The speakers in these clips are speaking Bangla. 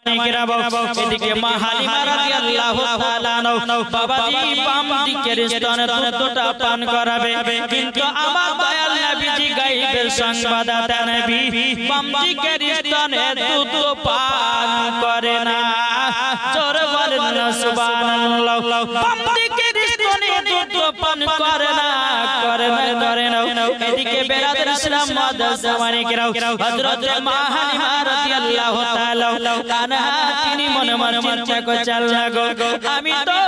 এদিকে মা হালিমা রাদিয়াল্লাহু তাআলা বাবাজি বাম দিকের স্তনে দুধটা পান করাবে, কিন্তু আমার দয়াল নবীজি গায়বের সংবাদদাতা নবী বাম দিকের স্তনে দুধ পান করে না। জোরে বলেন না সুবহানাল্লাহ। বাম দিকের স্তনে দুধ পান করে না, করে না। এদিকে বেরাদর ইসলাম মুআদ্দাস জামানিকেরাও হযরত মা হালিমা রাদিয়াল্লাহু তাআলা আনহা তিনি মনে মনে চিন্তা করছেন, আল্লাহ গো আমি তো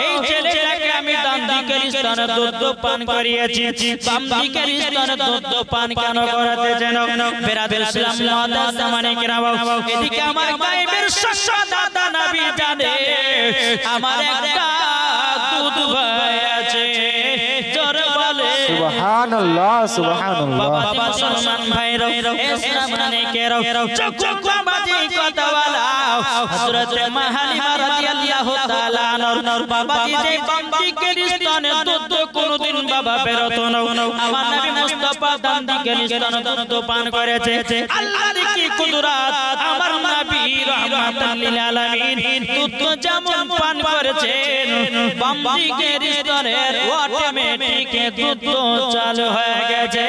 এই ছেলেটাকে আমি ডান দিকের স্তনে দুধ পান করিয়েছি, বাম দিকের স্তনে দুধ পান কেন করাতে যেন? বেরাদর ইসলাম মুআদ্দাস জামানিকেরাও এদিকে আমার গায়বের সংবাদদাতা নবী জানে আমার একটা দুধ ভাই আছে। জোরে বলে সুবহানাল্লাহ সুবহানাল্লাহ। বাবা মুসলমান ভাইরা ইসলাম নানিকেরাও চুপ বাবাজি কথা বলাও। হযরত মা হালিমা রাদিয়াল্লাহু তাআলা আনহার বাবাজি যে বাম দিকের স্তনে দুধ কোনদিন বাবা বেরোতো না, আমার নবী মুস্তাফা ডান দিকের স্তনে দুধ পান করেছে। আল্লাহর কি কুদরত! আমার নবী রাহমাতুল লিল আলামিন দুধ যেমন পান করেছেন বাম দিকের স্তনের অটোমেটিক দুধ চালু হয়ে গেছে।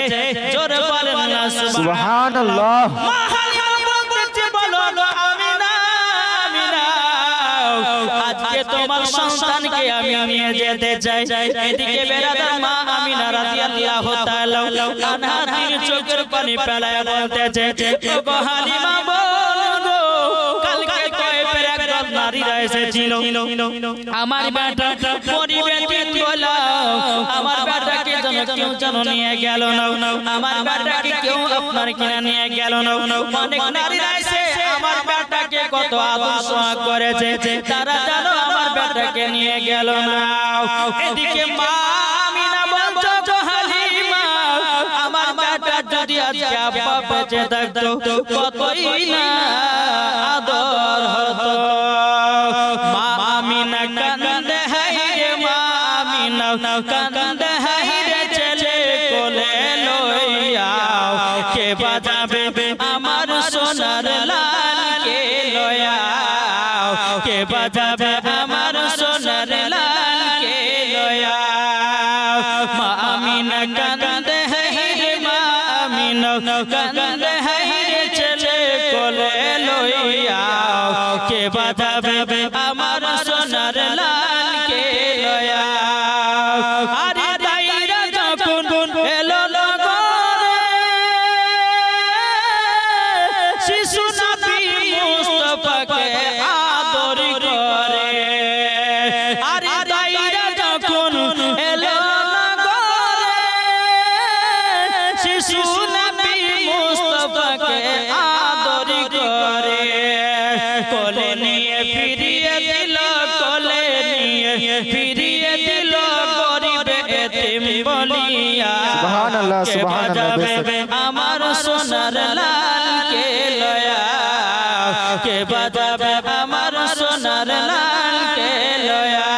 জোরে বলেন না সুবহানাল্লাহ। মা হালিমা বলতেছে, বলো আমিনা আমিনা আজকে তোমার সন্তানকে আমি নিয়ে যেতে চাই। এদিকে বেরাদার মা আমিনা রাদিয়াল্লাহু তাআলা আনহা তিন চোখের পানি ফেলায় বলতেছে, ওগো হালিমা বলো কালকে কয়েকবার একজন নারীরা এসেছিল, আমার বেটা পরিবেদিন বলো আমার বেটাকে যেন কেউ যেন নিয়ে গেল না, আমার বেটাকে কেউ আপনার কিনা নিয়ে গেল না। অনেক নারীরা এসে আমার বেটাকে কত আদর সোহাগ করেছে, তারা জানো আমার বেটাকে নিয়ে গেল না। এদিকে মা আমিনা বলতো, গো হালিমা আমার বেটা যদি আজকে আব্বা বেঁচে থাকতো কতই না আদর হতো। মা আমিনা কান্দে হায়রে, মা আমিনা কান্দে হায়রে, ছেলে কোলে লইয়া কে বাজাবে আমার সোনার লাল কে লইয়া, কে বাজাবে আমার সোনার লাল কে লইয়া। মা আমিনা কান্দে হায়রে, মা আমিনা কান্দে হায়রে, ছেলে কোলে লইয়া কে বাজাবে আমার সোনার লাল কে লইয়া। আরে দাইরা যখন এলো নগরে শিশু নবী মুস্তাফাকে আদর করে। আরে দাইরা যখন এলো নগরে শিশু নবী মুস্তাফাকে আদর করে। কোলে নিয়ে ফিরিয়ে দিল, কোলে নিয়ে ফিরিয়ে দিল গরিব এতিম বলিয়া। সুবহানাল্লাহ সুবহানাল্লাহ। আমার সোনার লাল কে লয়া, কে বাজাবে আমার সোনার লাল কে লয়া।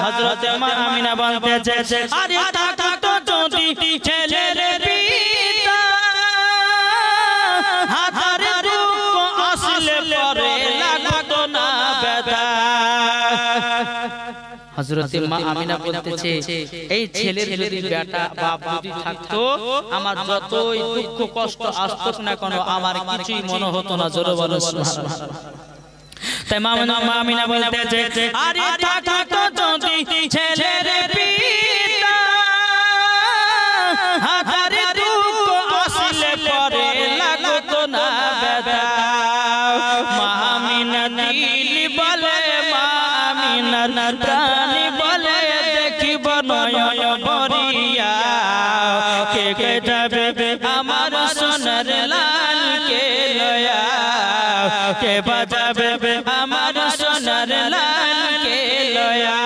হযরত মা আমিনা বলতেছে, আরে টাকা তো যদি ছেলের পিতা হাজার দুঃখ আসলে পরে লাগতো না ব্যথা। হযরত মা আমিনা বলতেছে, এই ছেলের যদি বেটা বাপ যদি থাকতো আমার যতই দুঃখ কষ্ট আসতো না কেন আমার কিছুই মনে হতো না। জোরে বলো সুবহানাল্লাহ। তাই মা আমিনা বলতেছে, আরে টাকা তো যদি ছেলের পিতা হাজার দুঃখ আসলে পরে লাগতো না ব্যথা। মা আমিনা দিল বলে, মা আমিনার প্রাণী বলে, দেখিব নয়ন ভরিয়া কে কে যাবে আমার সোনার লাল কে লয়া, কে বাজাবে আমার সোনার লাল কে লয়া।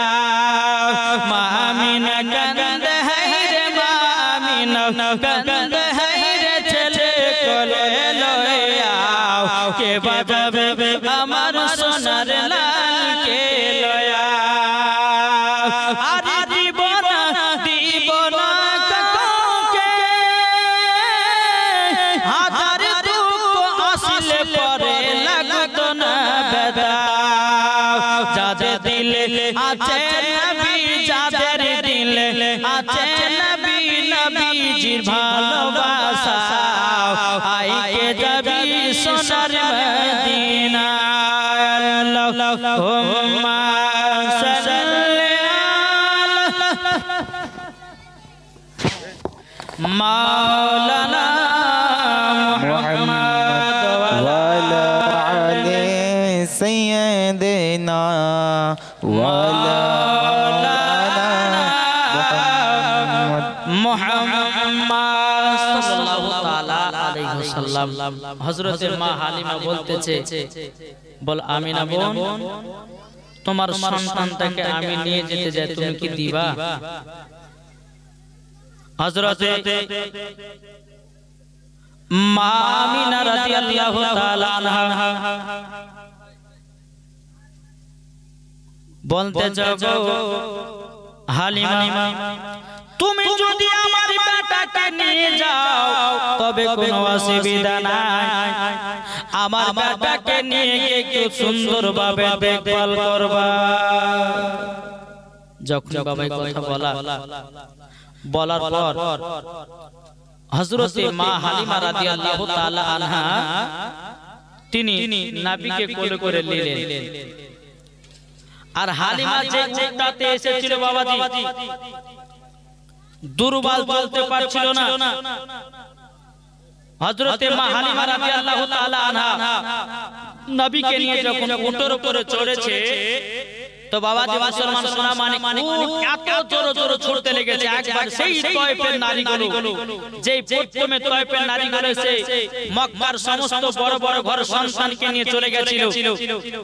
মা আমিনা কান্দে হায়রে, মা আমিনা কান্দে হায়রে, ছেলে কোলে লয়া কে বাজাবে আমার সোনার লাল কে লয়া। আরে দিব না কাউকে হাজার দুঃখ আসলে পরে লাগতো মদিনা আল্লাহুম্মা সাল্লি আলা মাওলানা মুহাম্মদ وعلى آل سيدنا وعلى মুহাম্মদ সাল্লাল্লাহু তাআলা আলাইহি ওয়াসাল্লাম। হযরতে মা হালিমা বলতেছে, বল আমিনা বোন, তোমার সন্তানটাকে আমি নিয়ে যেতে যাই, তুমি কি দিবা? হযরতে মা আমিনা রাদিয়াল্লাহু তাআলা আনহা বলতে যাও, হালিমা তুমি যদি আমার বেটাকে নিয়ে যাও তবে কোনো অসুবিধা নাই, আমার বেটাকে নিয়ে একটু সুন্দরভাবে দেখভাল করবা। যখন বাবা কথা বলার পর হযরতে মা হালিমা রাদিয়াল্লাহু তাআলা আনহা তিনি নবীকে কোলে করে নিলেন। আর হালিমা যে উটটাতে এসেছিল বাবাজি, দুর্বল চলতে পারছিল না। হযরতে মা হালিমা রাদিয়াল্লাহু তাআলা আনহা নবীকে নিয়ে যখন উটের উপরে চড়েছে, তো বাবাজি মুসলমান সোনা মানে এত জোরে জোরে ছুটতে লেগেছে, একবার সেই তয়েফের নারীগুলো, যেই প্রথমে তয়েফের নারীগুলো এসে মক্কার সমস্ত বড় বড় ঘর সন্তানকে নিয়ে চলে গেছিল,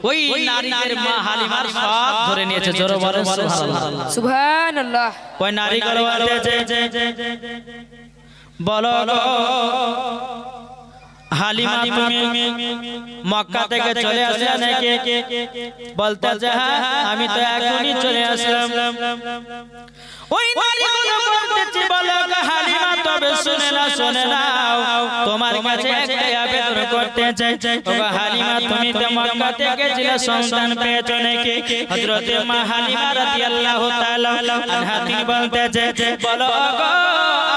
ওই নারীদের মা হালিমার সব ধরে নিয়েছে। জোরে বলেন সুবহানাল্লাহ সুবহানাল্লাহ। ওই নারীগুলো বলতেছে, বলো হালিমা তুমি মক্কা থেকে চলে আসলে নাকি? বলতেছে হ্যাঁ, আমি তো এখনই চলে আসলাম। ওই নারীগুলো বলতেছে, বলো হালিমা তবে শুনে নাও, তোমার কাছে একটা আবেদন করতে চাই। ও হালিমা তুমি তো মক্কা থেকে ছিলে, সন্তান পেয়েছো নাকি? হযরতে মা হালিমা রাদিয়াল্লাহু তাআলা আনহা তিনি বলতেছে, বলো গো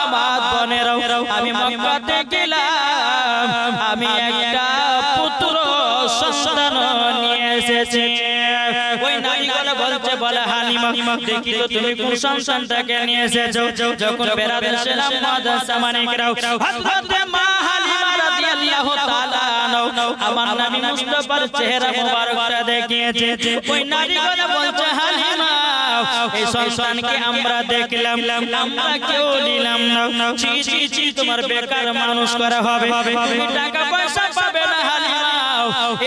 আমার বোনেরাও, আমি মক্কাতে গেলাম, আমি একটা পুত্র সন্তান নিয়ে এসেছি। ওই নারীগুলো বলছে, বলে হালিমা দেখি তো তুমি কোন সন্তানটাকে নিয়ে এসেছো? যখন বেরাদের ছিলাম মাদ্রাসা মানিকরাও, হযরতে মা হালিমা রাদিয়াল্লাহু তাআলা আনহা আমার নবী মুস্তাফার চেহারা মোবারকটা দেখিয়েছে। ওই নারীগুলো বলছে, হালিমা এই সন্তানকে আমরা দেখলাম, আমরা কেউ নিলাম না, ছি ছি ছি তোমার বেকার মানুষ করা হবে, তুমি টাকা পয়সা পাবে না হালিমা,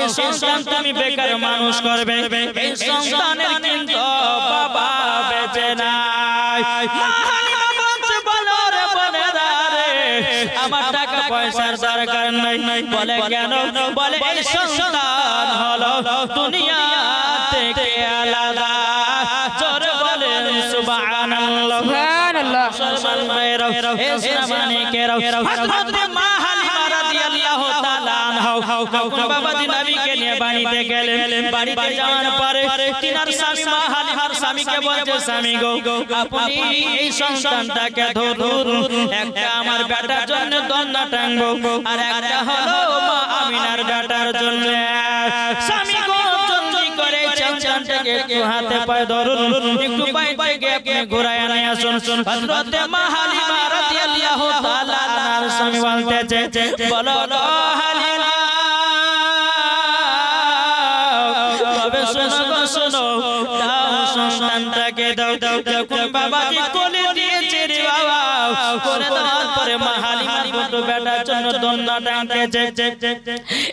এই সন্তান তুমি বেকার মানুষ করবে, এই সন্তানের কিন্তু বাবা বেঁচে নাই। হালিমা বলছে, বলো রে বোনেরা রে, আমার টাকা পয়সার দরকার নাই। বলে কেন? বলে এই সন্তান হলো দুনিয়া থেকে আলাদা। জোরে বলেন সুবহানাল্লাহ সুবহানাল্লাহ। মুসলমান ভাইরা হে সোনামানিকেরা, হযরতে মা হালিমা রাদিয়াল্লাহু তাআলা আনহা যখন বাবাজি নবীকে নিয়ে বাড়িতে গেলেন, বাড়িতে যাওয়ার পরে তিনার স্বামী মা হালিমার স্বামীকে বলছে, স্বামী গো আপনি এই সন্তানটাকে ধরুন, একটা আমার বেটার জন্য দন্ডা টানবো, আর একটা হলো মা আমিনার বেটার জন্য। স্বামী গো জলদি করে সন্তানটাকে একটু হাতে পায়ে ধরুন, একটু পায়ে থেকে আপনি ঘোরায় নিয়ে আসুন। হযরতে মা হালিমা রাদিয়াল্লাহু তাআলা আনহার স্বামী বলতেছে, বলো হালিমা তবে শোনো, দাও সন্তানটাকে দাও। যখন বাবাজি কোলে দিয়েছে রে বাবা, কোলে দেওয়ার পরে মা হালিমার দুটো বেটার জন্য দন্ডা টানতেছে।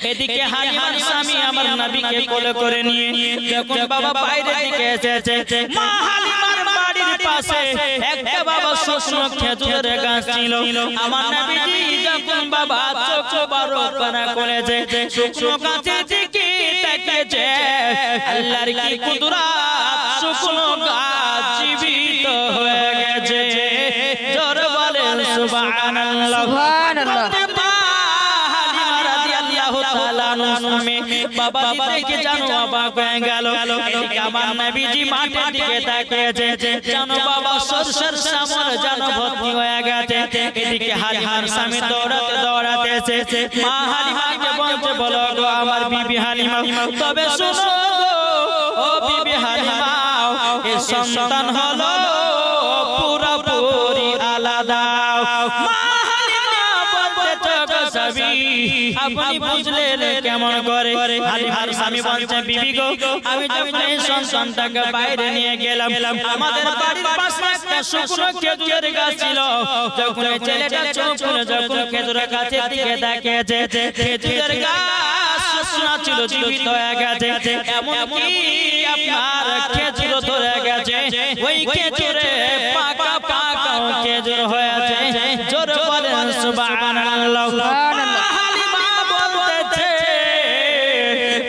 এদিকে হালিমার স্বামী আমার নবীকে কোলে করে নিয়ে যখন বাবা বাইরে দিকে এসেছে, মা হালিমার বাড়ির পাশে একটা বাবা শুকনো খেজুরের গাছ ছিল। আমার নবীজি যখন বাবা চোখ বড় করে করেছে, শুকনো গাছের দিকে তাকিয়েছে, আল্লাহর কি কুদরত, শুকনো গাছ জীবিত হয়ে গেছে। জোরে বলেন সুবহানাল্লাহ সুবহানাল্লাহ। বাবাজি দেখে জানো অবাক হয়ে গেল এদিকে আমার নবীজি মাঠের দিকে তাকিয়েছে জানো বাবা সরসর সামর জানো ভর্তি হয়ে গেছে এদিকে হালিমার স্বামী দৌড়াতে দৌড়াতে এসেছে মা হালিমাকে বলছে বলো গো আমার বিবি হালিমা তবে শুনো গো ও বিবি হালিমা এই সন্তান হলো পুরোপুরি আলাদা মা হালিমা বলতে গো সবই আপনি বুঝলেন কেমন করে হালিমার স্বামী বলছে বিবি গো আমি যখন এই সন্তানটাকে বাইরে নিয়ে গেলাম আমাদের বাড়ির পাশে একটা শুকনো খেজুরের গাছ ছিল যখন এই ছেলেটা চোখ খুলে যখন খেজুরের গাছের দিকে তাকিয়েছে খেজুরের গাছ শুকনো ছিল জীবিত হয়ে গেছে এমনকি আপনার খেজুর ধরে গেছে ওই খেজুরে পাকা পাকা খেজুর হয়েছে জোরে বলেন সুবহানাল্লাহ হালিমা বলতেছে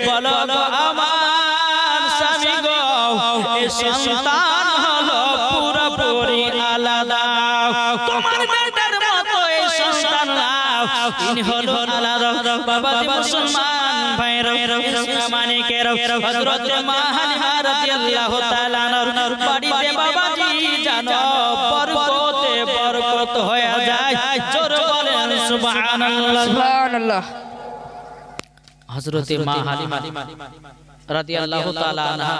বলো গো আমার স্বামী গো এই সন্তান হলো পুরোপুরি আলাদা তোমার বেটার মতো এই সন্তান তিনি হলো আলাদা বাবা মুসলমান ভাইরা মানিকের হযরত মা হালিমা রাদিয়াল্লাহু তাআলা আনহার বাড়িতে বাবাজি জানো বরকতে বরকত হয়ে যায় জোরে বলেন সুবহানাল্লাহ সুবহানাল্লাহ হযরত মা হালিমা রাদিয়াল্লাহু তাআলা আনহা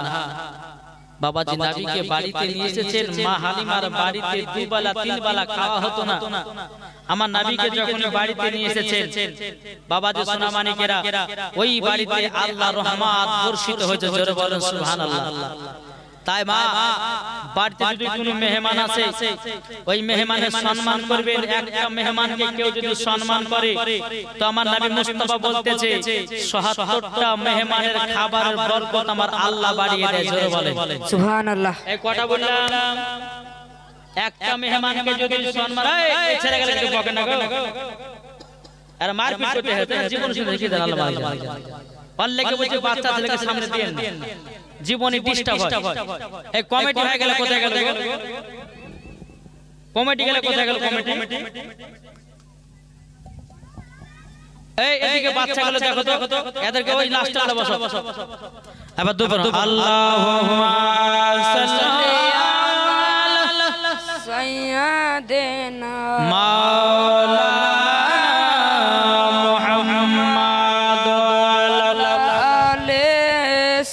বাবাজি নবীকে বাড়িতে নিয়ে এসেছেন মা হালিমার বাড়িতে দুবেলা তিনবেলা খাওয়া হতো না আমার নবীকে যখন বাড়িতে নিয়ে এসেছেন বাবাজি সোনা মানিকেরা ওই বাড়িতে আল্লাহর রহমত বর্ষিত হয়েছে জোরে বলেন সুবহানাল্লাহ তাই মা বাড়িতে যদি কোনো মেহমান আসে ওই মেহমানের সম্মান করবেন একটা মেহমানকে কেউ যদি সম্মান করে তো আমার নবী মুস্তাফা বলতেছে ৭৭টা মেহমানের খাবারের বরকত আমার আল্লাহ বাড়িয়ে দেয় জোরে বলেন সুবহানাল্লাহ এই কথা বললাম একটা মেহমানকে যদি সম্মান এই ছেড়ে গেলে একটু বকে না গো আর মারপিট করতে হয় জীবন শুধু দেখি দেন আল্লাহ মালিক অল্লাহকে বলছে বাচ্চা ছেলেকে সামনে দেন জীবনে ডিস্টার্ব হয় এই কমিটি হয়ে গেল কোথায় গেল কমিটি গেল কোথায় গেল কমিটি এই এদিকে বাচ্চাগুলো দেখো তো এদেরকে ওই লাস্টে বসো এবার দুপুর আল্লাহুম্মা সাল্লি আলা সাইয়্যিদিনা মাওলানা মুহাম্মদ আলে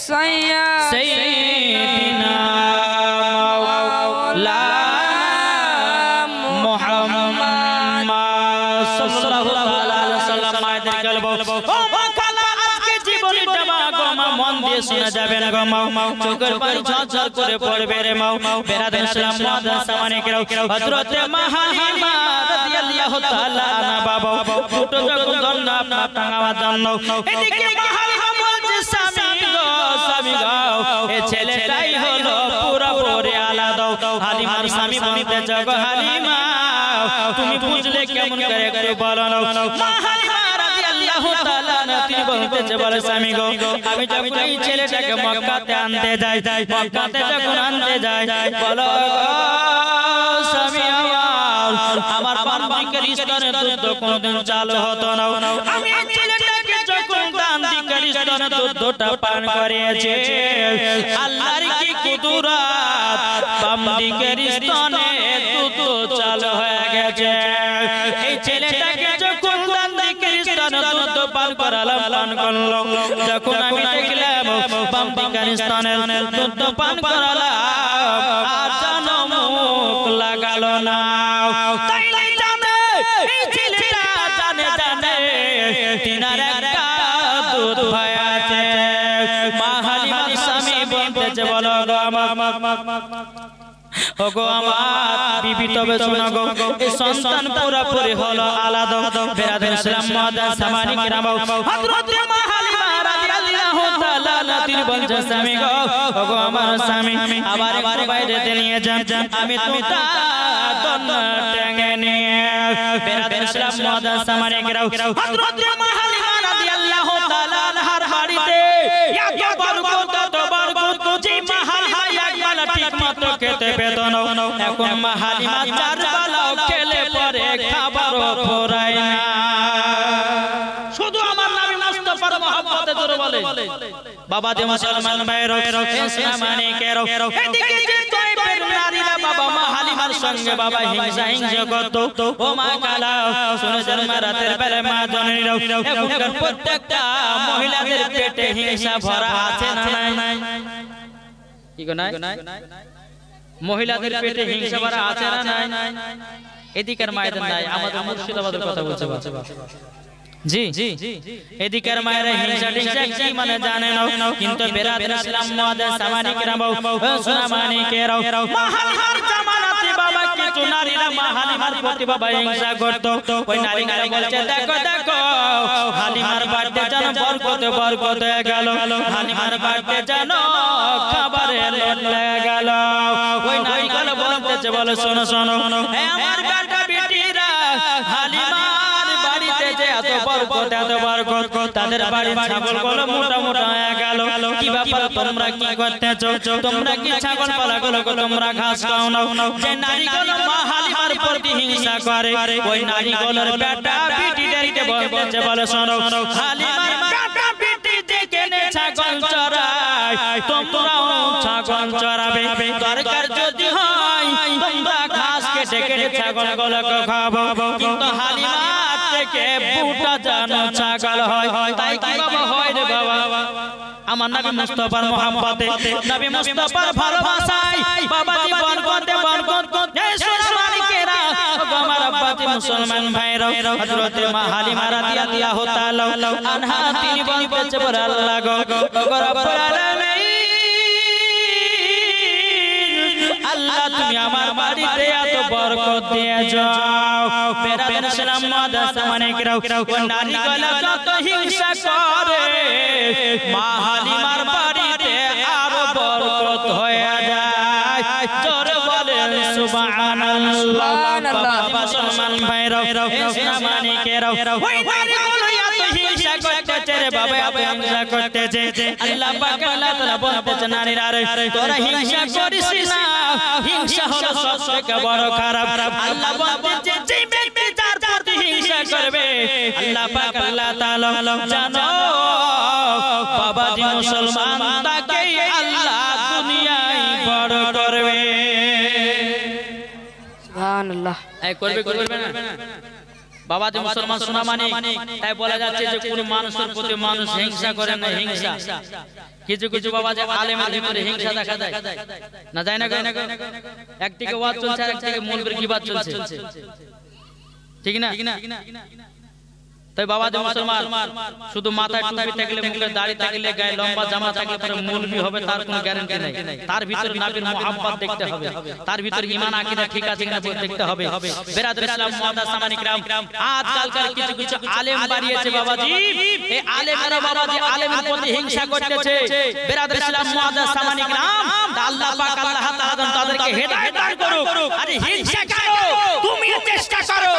সাইয়্যিদিনা মাওলানা মুহাম্মদ সাল্লাল্লাহু আলাইহি ওয়াসাল্লাম মায়েদের গল্প ও মাখালা আজকে জীবনটা মা গো মা মন দিয়ে শোনা যাবে না গো মা চোখের পানি ঝরঝর করে পড়বে রে মা বেরাদার ইসলাম মুআদ্দাস সামানে কেরাও হযরত মা হালিমা রাদিয়াল্লাহু তাআলা আনহা বাবা ফুটো যখন ধরনা আপনার টাঙাবার জন্য এদিকে মা হালিমা বলছে স্বামী গো এই ছেলেটাই হলো পুরোপুরি আলাদা হালিমার স্বামী বলতে গো হালিমা তুমি বুঝলে কেমন করে একটু বলো না মা হালিমা রাদিয়াল্লাহু তাআলা তিনি বলতেছে বলে স্বামী গো আমি যখন এই ছেলেটাকে মক্কাতে আনতে যাই মক্কাতে যখন আনতে যাই বলো স্বামী আমার বান্দিকের স্তনে দুধ কোনদিন চালু হতো না আমি এই ছেলেটাকে যখন বান্দিকের স্তনে দুধটা পান করিয়েছি আল্লাহর কি কুদরত বান্দিকের স্তনে দুধ চালু হয়ে গেছে এই ছেলেটাকে যখন বান্দিকের স্তনে দুধ পান করালাম পান করলো যখন আমি দেখলাম বান্দিকের স্তনে দুধ পান করালাম আর জানো মুখ লাগালো না তাইলে জানে এই ছেলেটা জানে তিনার একটা দুধ ভাই আছে মা হালিমার স্বামী বলতেছে বলো গো আমার ওগো আমার বিবি তবে শোনো গো এই সন্তান পুরোপুরি হলো আলাদা বেরাদার ইসলাম মুআদ্দাস সামানি কিরাম হযরত মা হালিমা রাদিয়াল্লাহু তাআলা তিনি বলছেন স্বামী গো ওগো আমার স্বামী আবার একটু বাইরে নিয়ে যান আমি তোটা দন্না টেনে নিয়ে বেরাদার ইসলাম মুআদ্দাস সামানি কিরাম হযরত মা হালিমা রাদিয়াল্লাহু তাআলা আনহার বাড়িতে এত বরকত যে মা হালিমা একবেলা ঠিকমতো খেতে পেত না এখন মা হালিমা চার বেলাও খেলে পরে খাবারও ফুরায় না শুধু আমার নবী মুস্তাফার মহব্বতে জোরে বলে বাবা যে মুসলমান ভাইরা ইসলামানিকেরা এদিকে যে তয়বের নারীরা বাবা মা হালিমার সঙ্গে বাবা হিংসা করত ও মা কালা শুনেছেন মা রাতের বেলা মা জননীরা এখনকার প্রত্যেকটা মহিলাদের পেটে হিংসা ভরা আছে না নাই কি গো নাই মহিলাদের পেটে হিংসা ভরা আছে না নাই এদিকের মায়েদের নাই আমাদের মুর্শিদাবাদের কথা বলছে জি এদিকের মায়েরা হিংসা কি মানে জানে না কিন্তু বেরাদর ইসলাম মুআদ্দাস সামানিকরাম সুনামানিকেরাও মাহালিমার জামানাতে বাবা কিছু নারীরা মাহালিমার প্রতি বাবা হিংসা করত ওই নারীরা বলছে দেখো হালিমার বাড়িতে যেন বরকত হয়ে গেল হালিমার বাড়িতে যেন খাবারে লোট লেগে গেল ওই নারীগুলো বলতেছে বলে শোনো আমার বেটা বেটিরা হালিমার বাড়িতে যে এত বরকত তাদের বাড়ির ছাগলগুলো মোটা হয়ে গেল কি ব্যাপার তোমরা কি করতেছো তোমরা কি ছাগল পালাগুলো তোমরা ঘাস খাও না যে নারীগুলো মা হালিমার প্রতি হিংসা করে ওই নারীগুলোর বেটা বেটিদেরকে বলতেছে বলে শোনো হালিমার বেটা বেটি যে কেনে ছাগল চড়ায় তোমরাও ছাগল চড়াবে দরকার যদি হয় তোমরা ঘাস কেটে ছাগলগুলোকে খাওয়াবো কিন্তু হালিমার থেকে বুটা জানো ছাগল হয় তাই কি বাবা হয় রে বাবা আমার নবী মুস্তাফার মোহাম্মতে নবী মুস্তাফার ভালোবাসায় বাবাজি বরকতে এই সুনামানিকেরা আমার আব্বাজি মুসলমান ভাইরা হযরত মা হালিমা রাদিয়াল্লাহু তাআলা আনহা তিনি বলতেছে বলে আল্লাহ গো রব্বুল আলামিন আল্লাহ তুমি আমার বাড়িতে এত বরকত দিয়ে যাও বেরাদর ইসলাম মুআদ্দাস সামানিকরাও নারীগুলো যত হিংসা করে মা হালিমার বাড়িতে আরো বরকত হয়ে যায় জোরে বলেন সুবহানাল্লাহ বাবা মুসলমান ভাইরা ইসলামানিকেরা ওই নারীগুলো এত হিংসা করতেছে রে বাবা এত হিংসা করতেছে আল্লাহ পাক আল্লাহ তাআলা বলতেছে নারীরা রে তোরা হিংসা করিস না হিংসা হলো সবথেকে বড় খারাপ আল্লাহ বলতেছে যে ব্যক্তি যার প্রতি হিংসা করবে আল্লাহ পাক আল্লাহ তাআলা জানো বাবাজি মুসলমান তাকে আল্লাহ দুনিয়ায় বড় করবে সুবহানাল্লাহ এই করবে না বাবাজি মুসলমান সুনামানিক তাই বলা যাচ্ছে যে কোন মানুষের প্রতি মানুষ হিংসা করে না হিংসা কিছু বাবাজি আলেমের ভিতরে হিংসা দেখা যায় না যায় না একদিকে ওয়াজ চলছে আর একদিকে মৌলবীর কিবাদ চলছে ঠিক না তাই বাবাজি মুসলমান শুধু মাথায় টুপি থাকলে মুখে দাড়ি থাকলে গায়ে লম্বা জামা থাকলে পরে মৌলবী হবে তার কোনো গ্যারান্টি নাই তার ভিতরে নবীর মুহাব্বত দেখতে হবে তার ভিতরে ঈমান আকীদা ঠিক আছে কিনা দেখতে হবে বেরাদর ইসলাম মুআদ্দাস সামানিকরাম আজকালকার কিছু আলেম বাড়িয়েছে বাবাজি এই আলেমেরা বাবাজি আলেমের প্রতি হিংসা করতেছে বেরাদর ইসলাম মুআদ্দাস সামানিকরাম আল্লাহ পাক আল্লাহ তাআলা তাদেরকে হেদায়েত দান করুক আরে হিংসা করো তুমি চেষ্টা করো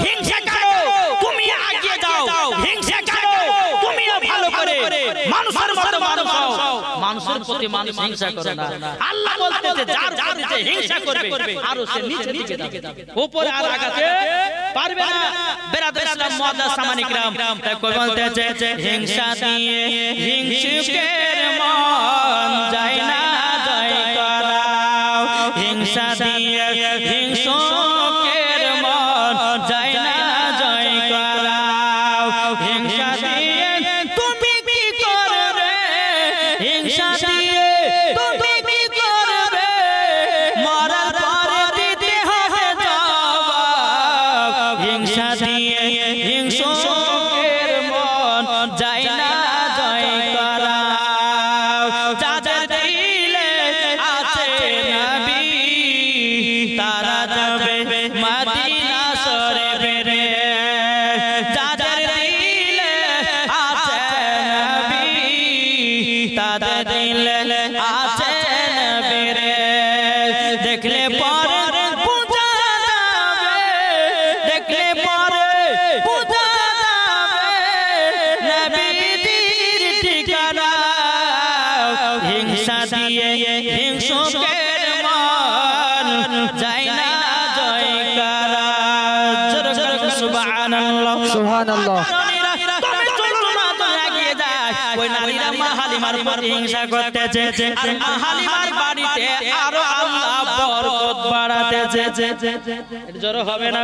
হিংসা করো তুমি এগিয়ে যাও হিংসা করো তুমি ভালো করে মানুষের মতো মানুষ হও মানুষের প্রতি মানুষ হিংসা করে না আল্লাহ বলতেছে যার প্রতি হিংসা করবে আর সে নিচে দিকে যাবে উপরে আর আগাতে পারবে না বেরাদর ইসলাম মুআদ্দাস সামানিকরাম তাই বলতেছে হিংসা দিয়ে হিংসুকের মন যায় না জয় করাও হিংসা দিয়ে হিংসুকের মন যায় না জয় করাও হিংসা দিয়ে তুমি কি করবে হিংসা দিয়ে তুমি কি করবে মরার পরে দিতে হবে জবাব হিংসা দিয়ে হিংসুকের মন যায় না জয় করাও যাদের দিলে আছে নবী তারা যাবে মদিনা শরীফে রে যাদের দিলে আছে নবী তাদের দিলে আছে নবী রে দেখলে পরে পূজা যাবে দেখলে পরে পূজা যাবে নবীর ঠিকানা হিংসা দিয়ে হিংসুকের মন যায় না জয় করা সুবহানাল্লাহ সুবহানাল্লাহ তুমি চলো না তো এগিয়ে যায় ওই নারীরা মা হালিমার প্রতি হিংসা করতেছে আর মা হালিমার বাড়িতে আরো আল্লাহ বরকত বাড়াতেছে জোরে হবে না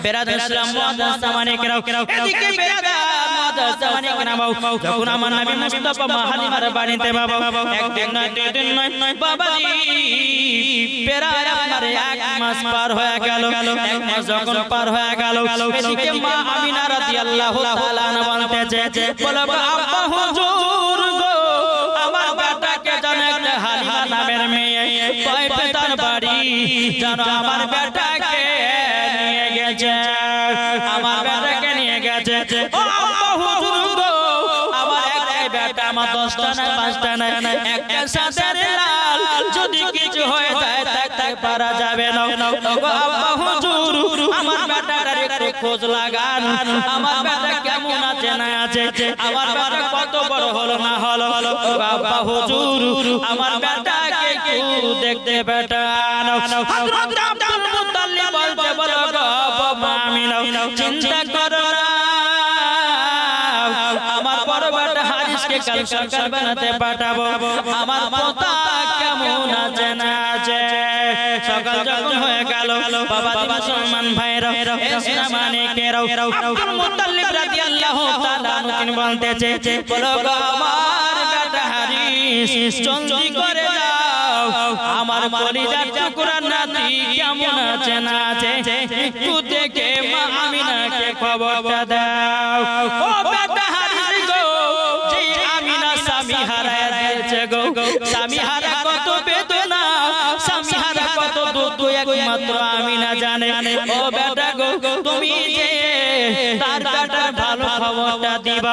বেরাদার ইসলাম মুআজ্জাজ জামানে কেরাও এদিকে বেরাদার মুআজ্জাজ জামানে কেরাও যখন আমার নবী মুস্তাফা মা হালিমার বাড়িতে বাবা একদিন নয় দুই দিন নয় বাবাজি প্রায় আপনার এক মাস পার হয়ে গেল এক মাস যখন পার হয়ে গেল এদিকে মা আমিনা রাদিয়াল্লাহু তাআলা বলতেছে বলো আব্বা হুজুর গো আমার বেটাকে জানো একটা হালিমা নামের মেয়ে কয়টা তার বাড়ি জানো আমার বেটাকে নিয়ে গেছে আমার বেটাকে নিয়ে গেছে ও আব্বা হুজুর গো আমার একটাই বেটা আমার 10টা না 5টা না একটা সাদের লাল যদি কিছু হয়ে যায় তাকে পারা যাবে না ওগো আব্বা হুজুর আমার বেটাটার একটু খোঁজ লাগান আমার বেটা কেমন আছে না আছে আমার বেটা কত বড় হলো না হলো ওগো আব্বা হুজুর আমার বেটাকে একটু দেখতে পাঠান হযরত আব্দুল মুত্তালিব বলতে বলো গো বাবা আমিনা চিন্তা করো না আমার বড় বেটা হারিসকে কাল সকাল বানাতে পাঠাবো আমার পোতা কেমন আছে না আছে সকাল যখন হয়ে গেল বাবা মুসলমান ভাইরা এসনা মানে কেরাও আব্দুল মুত্তালিব রাদিয়াল্লাহু তাআলা তিনি বলতেছে বলো গো আমার বেটা হারিস জলদি করে যাও আমার কলিজার টুকরা নাতি কেমন আছে না আছে একটু দেখে মা আমিনাকে খবরটা দাও ও বেটা হারিস গো যে আমিনা স্বামী হারায় দিয়েছে গো স্বামী হারা কত বেদনা স্বামী হারা কত দুঃখ একমাত্র আমিনা জানে ও বেটা গো তুমি যে তার বেটার ভালো খবরটা দিবা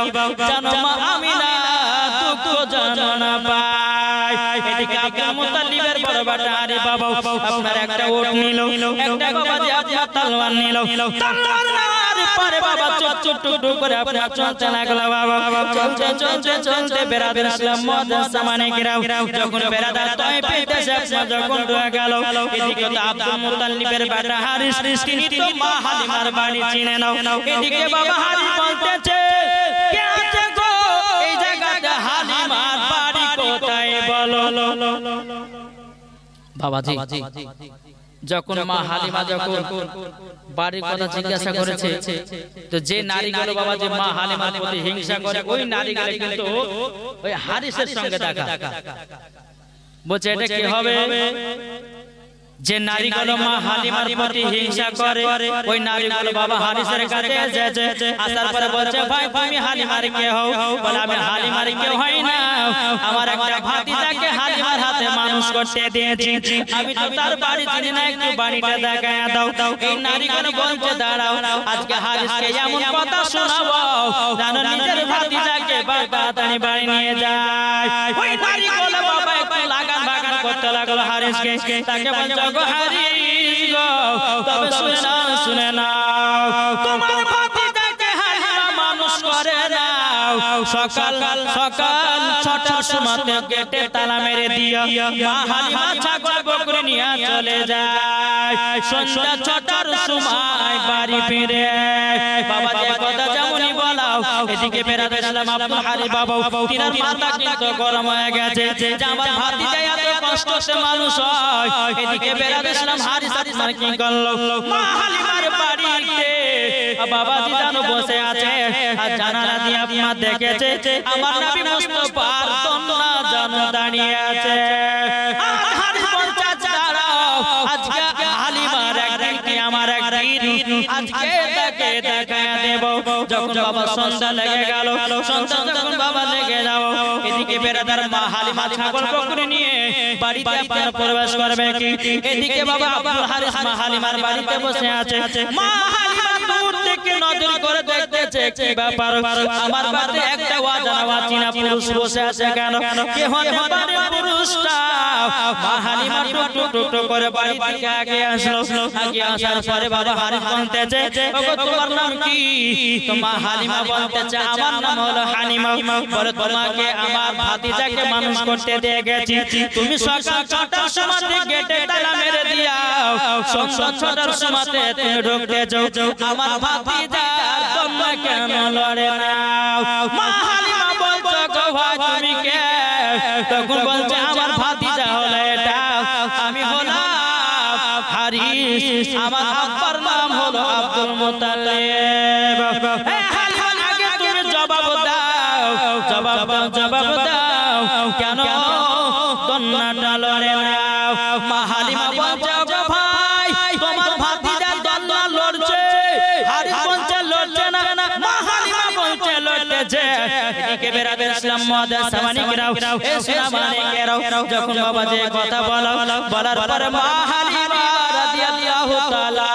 জানো মা আমিনা দুঃখ জানো না পায় এদিকে আব্দুল মুত্তালিবের বড় বেটা আরে বাবা আপনার একটা ওট নিল একটা বাবাজি আপনার তলোয়ার নিল তলোয়ার নেওয়ার পরে বাবা চুপ টুক করে আপনার চলতে লাগলো বাবা চলতে বেরাদার ইসলাম মুআজ্জাজ জামানে কেরাও যখন বেরাদার তায়েফে দেশে যখন ঢুকে গেল এদিকে তো আব্দুল মুত্তালিবের বেটা হারিস তিনি তো মা হালিমার বাড়ি চিনে নাও এদিকে বাবা হারিস বলতেছে কে আছে গো এই জায়গাটা হালিমার বাড়ি কোথায় বলো বাবাজি যখন মা হালিমা যখন বাড়ির কথা জিজ্ঞাসা করেছে তো যে নারীগুলো বাবা যে মা হালিমার প্রতি হিংসা করে ওই নারীগুলো কিন্তু ওই হারিসের সঙ্গে দেখা বলছে এটা কি হবে যে নারীগুলো মা হালিমার প্রতি হিংসা করে ওই নারীগুলো বাবা হারিসের কাছে এসেছে আসার পরে বলছে ভাই তুমি হালিমার কে হও বলে আমি হালিমার কেউ হই না আমার একটা ভাতিজাকে হালিমার হাতে মানুষ করতে দিয়েছি আমি তো তার বাড়ি চিনি না একটু বাড়িটা দেখায় দাও এই নারীগুলো বলছে দাঁড়াও আজকে হারিসকে এমন কথা শোনাবো জানো নিজের ভাতিজাকে তাড়াতাড়ি বাড়ি নিয়ে যায় ওই নারীগুলো বাবা একটু লাগান বাগান করতে লাগলো হারিসকে তাকে বলছে গো হারিস গো তবে শুনে নাও তোমার ভাতিজাকে হালিমা মানুষ করে নাও সকাল 6টার সময় গেটে তালা মেরে দিও মা হালিমা ছাগল বকরি নিয়ে চলে যায় সন্ধ্যা 6টার সময় বাড়ি ফিরে বাবা যে কথা যেমনই বলাও এদিকে বেরাদার ইসলাম আব্দুল হালিম বাবা তিনার মাথা কিন্তু গরম হয়ে গেছে যে আমার ভাতিজা এত কষ্টে মানুষ হয় এদিকে বেরাদার ইসলাম হারিস আপনার কি করলো মা হালিমার বাড়িতে বাবাজি জানো বসে আছে আর জানালা দিয়ে আপনার দেখেছে আমার নবী মুস্তাফার কন্যা জানো দাঁড়িয়ে আছে হারিস বলছে দাঁড়াও আজকে হালিমার একদিন কি আমার একদিন আজকে তাকে দেখা দেব যখন বাবা সন্ধ্যা লেগে গেল সন্ধ্যা যখন বাবা লেগে যাও এদিকে বেরাদার মা হালিমা ছাগল বকরি নিয়ে বাড়িতে আপনার প্রবেশ করবে কি এদিকে বাবা আব্দুল হারিস মা হালিমার বাড়িতে বসে আছে মা হালিমা দূর থেকে নজর করে দেখতেছে কি ব্যাপার আমার বাড়িতে একটা অজানা অচেনা পুরুষ বসে আছে কেন কে হতে পারে পুরুষটা মা হালিমা টুক করে বাড়ি থেকে আগে আসলো আগে আসার পরে বাবা হারিস বলতেছে ওগো তোমার নাম কি তো মা হালিমা বলতেছে আমার নাম হলো হালিমা বলে তোমাকে আমার ভাতিজাকে মানুষ করতে দিয়ে গেছি তুমি সকাল 6টার সময় গেটে তালা মেরে দিয়াও সন্ধ্যা 6টার সময় তুমি ঢুকতে যাও আমার ভাতিজা তোমরা কেন লড়ে না মা হালিমা বলছো গো তখন বলছে আমার ভাতিজা হলো এটা, আমি হলাম হারিস, আমার আব্বার নাম হলো আব্দুল মুত্তালিব। হালিমা আগে তুমি জবাব দাও, জবাব দাও, জবাব দাও, কেন দন্নাটা লড়ে না? মা হালিমা বলছে গো ভাই, তোমার ভাতিজা দন্না লড়ছে, হারিস বলছে লড়ছে না, মা হালিমা বলছে লড়তেছে। এদিকে বেরাদের ইসলাম মুআদ্দাস সামানিকরাও, ইসলাম মানিকেরাও যখন বাবাজি কথা বলার পরে মা হালিমা রাদিয়াল্লাহু তাআলা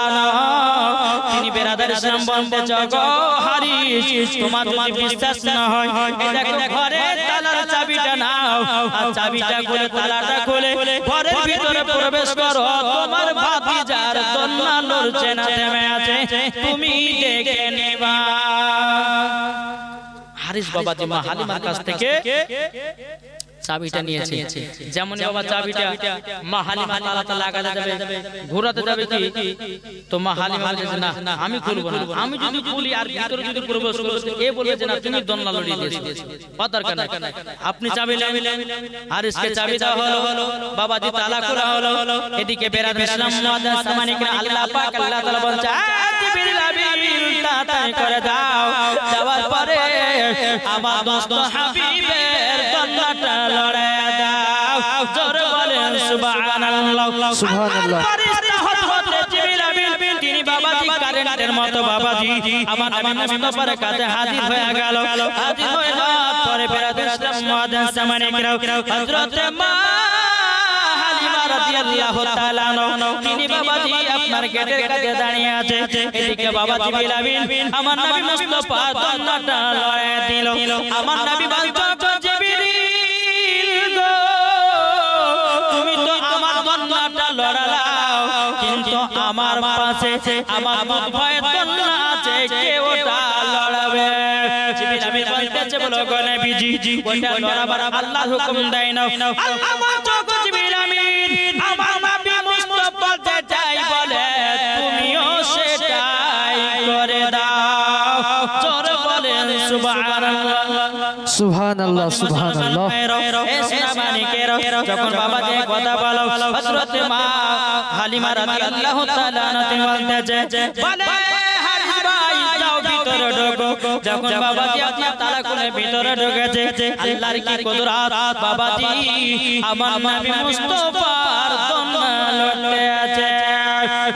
তিনি বেরাদের ইসলাম বলতে গো হারিস, তোমার যদি বিশ্বাস না হয় এই দেখো ঘরে তালার চাবিটা নাও, আর চাবিটা খুলে তালাটা খুলে ঘরের ভিতরে প্রবেশ করো, তোমার ভাতিজার দন্না লড়ছে না, থেমে আছে, তুমি দেখে নেবা। হারিস বাবাজি মা হালিমার কাছ থেকে চাবিটা নিয়েছে, যেমন বাবা চাবিটা মা হালিমা তালাটা লাগাতে যাবে, ঘোরাতে যাবে কি, তো মা হালিমা বলছে না আমি খুলবো না, আমি যদি খুলি আর ভিতরে যদি প্রবেশ করতে এ বলবে যে না তুমি দন্না লড়িয়ে দিয়েছো, কথা কেন আপনি চাবি নেন। হারিসকে চাবি দেওয়া হলো, বাবাজি তালা খোলা হলো। এদিকে বেরাদ ইসলাম মুআদ্দাস সামানিকরা আল্লাহ পাক আল্লাহ তাআলা বলছে জিবরিল আমিন তাড়াতাড়ি করে দাও, যাওয়ার পরে আমার দোস্ত হাবিবের দন্নাটা লড়ায় দাও, জোরে বলেন সুবহানাল্লাহ, সুবহানাল্লাহ। ফেরেশতা হযরত জিবরিল আমিন তিনি বাবাজি কারেন্টের মতো বাবাজি আমার নবী মুস্তাফার কাছে হাজির হয়ে গেল। হাজির হয়ে যাওয়ার পরে বেরাদ ইসলাম মুআদ্দাস সামানিকরা হযরত মা হালিমা রাদিয়াল্লাহু তাআলা তিনি বাবাজি আপনার গেটের কাছে দাঁড়িয়ে আছে। এদিকে বাবা জিবরিল আমিন আমার নবী মুস্তাফা দন্নাটা লড়ায় দিল। আমার নবী বলতো জিবরিল গো তুমি তো আমার দন্নাটা লড়ালাও, কিন্তু আমার পাশে আমার দুধ ভয়ে দন্না আছে, কে ওটা লড়াবে? জিবরিল আমিন বলতেছে বলো গো নবীজি ওটা লড়াবার আল্লাহর হুকুম দেয় না। আল্লাহ বলতো গো জিবরিল আমিন আমার নবী মুস্তাফা যেটাই বলে তুমিও সেটাই করে দাও, জোরে বলেন সুবহানাল্লাহ, সুবহানাল্লাহ, সুবহানাল্লাহ। যখন বাবা যে কথা বলো হযরত মা হালিমা রাদিয়াল্লাহু তাআলা তিনি বলতেছে বলে হারিস ভাই যাও ভিতরে ঢোকো। যখন বাবাজি আপনার তালা খুলে ভিতরে ঢুকেছে, আল্লাহর কি কুদরত, বাবাজি আমার নবী মুস্তাফার দন্না লড়তে আছে।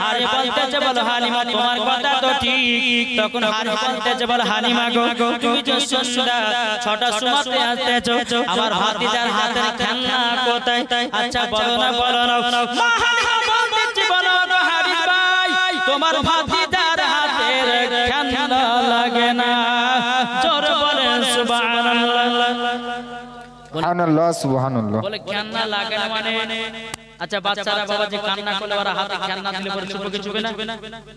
হারি বলতেছে বলো হালিমা তোমার কথা তো ঠিক। তখন হারি বলতেছে বলো হালিমা গো তুমি যে সুন্দর ছটা সুমাতে আসতেছো, আমার ভাতিজার হাতের খেলনা কোথায়? আচ্ছা বলো না বলো না। মা হালিমা বলতেছে বলো গো হারিস ভাই তোমার ভাতিজার হাতের খেলনা লাগে না, জোরে বলেন সুবহানাল্লাহ। সুবহানাল্লাহ, সুবহানাল্লাহ। বলে খেলনা লাগে না মানে আচ্ছা বাচ্চারা বাবাজি কান্না করলে ওরা হাতে খেলনা দিলে পরে চুপকে চুপে না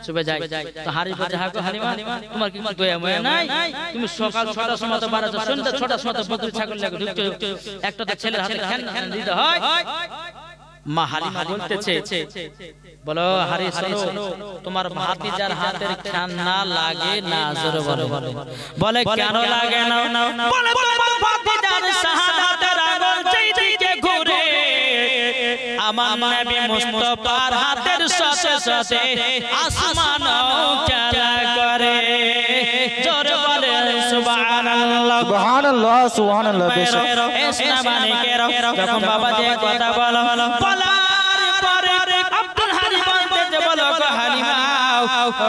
চুপে যায়। তো হারিস বলছে হ্যাঁ গো হালিমা তোমার কি দয়া ময়া নাই? তুমি সকাল 6টার সময় তো বাড়াছো, সন্ধ্যা 6টার সময় তো বকরি ছাগল লাগে ঢুকতে একটা তো ছেলের হাতে খেলনা দিতে হয়। মা হালিমা বলতেছে বলো হারিস শোনো তোমার ভাতিজার হাতের খেলনা লাগে না, জোরে বলে বলে কেন লাগে না? বলে তোমার ভাতিজার শাহাদাতের আগুন যেদিকে ঘুরে আমার নবী মুস্তাফার হাতের সাথে সাথে আসমানও খেলা করে, জোরে বলেন সুবহানাল্লাহ, সুবহানাল্লাহ, সুবহানাল্লাহ। যখন বাবা যে কথা বলো বলার পরে আব্দুল হালিম বলতে বলো গো হালিমা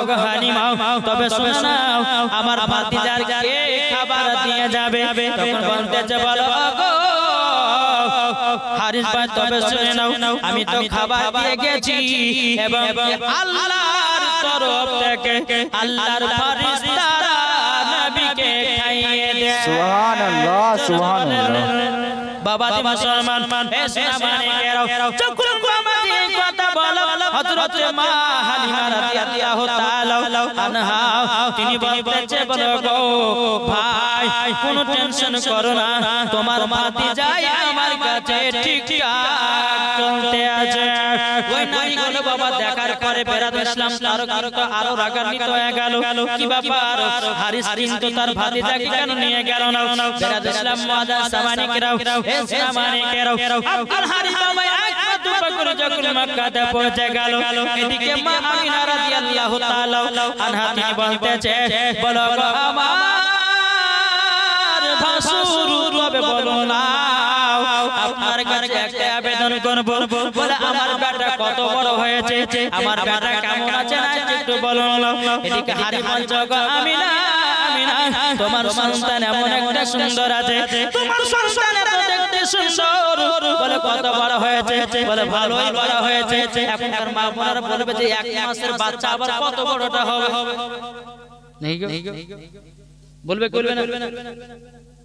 গো হালিমা তবে শুনে নাও আমার ভাতিজার কে খাবার দিয়ে যাবে? তখন বলতে বলো গো হারিস ভাই তবে শুনে নাও আমি তো খাবার দিয়ে গেছি এবং আল্লাহর তরফ থেকে আল্লাহর ফেরেশতারা নবীকে খাইয়ে দেয়। সুবহানাল্লাহ, সুবহানাল্লাহ। বাবা দি মুসলমান যখন বাবাজি কথা বলো হযরত মা হালিমা রাদিয়াল্লাহু তাআলা আনহা তিনি বলতেছে বলো গো ভাই কোনো টেনশন করো না, তোমার ভাতিজা আমার কাছে ঠিকঠাক চলতে আছে। ওই হয়ে গেল বাবা। দেখার পরে বেরাদ ইসলাম আরো রাগান্বিত হয়ে গেল। কি ব্যাপার, হারিস কিন্তু তার ভাতিজাকে কেন নিয়ে গেল না? বেরাদ ইসলাম মাদার সামানি কেরাও, এ সামানি কেরাও, আব্দুল হারিস বাবা এক পা দু পা করে যখন মক্কাতে পৌঁছে গেল, এদিকে মা আমিনা রাদিয়াল্লাহু তাআলা আনহা তিনি বলতেছে, বলো গো আমার ভাসুর, তবে বলো না আপনার কাছে একটা আবেদন করব। বলে আমার বেটা কত বড় হয়েছে, আমার বেটা কেমন আছে না একটু বলো না। এদিকে হারি বলছ গো আমিনা, আমিনা তোমার সন্তান এমন একটা সুন্দর আছে, তোমার সন্তান এত দেখতে সুন্দর। বলে কত বড় হয়েছে? বলে ভালোই বড় হয়েছে। এখনকার মা বোনেরা বলবে যে এক মাসের বাচ্চা আবার কত বড়টা হবে? নেই গো, বলবে করবে না?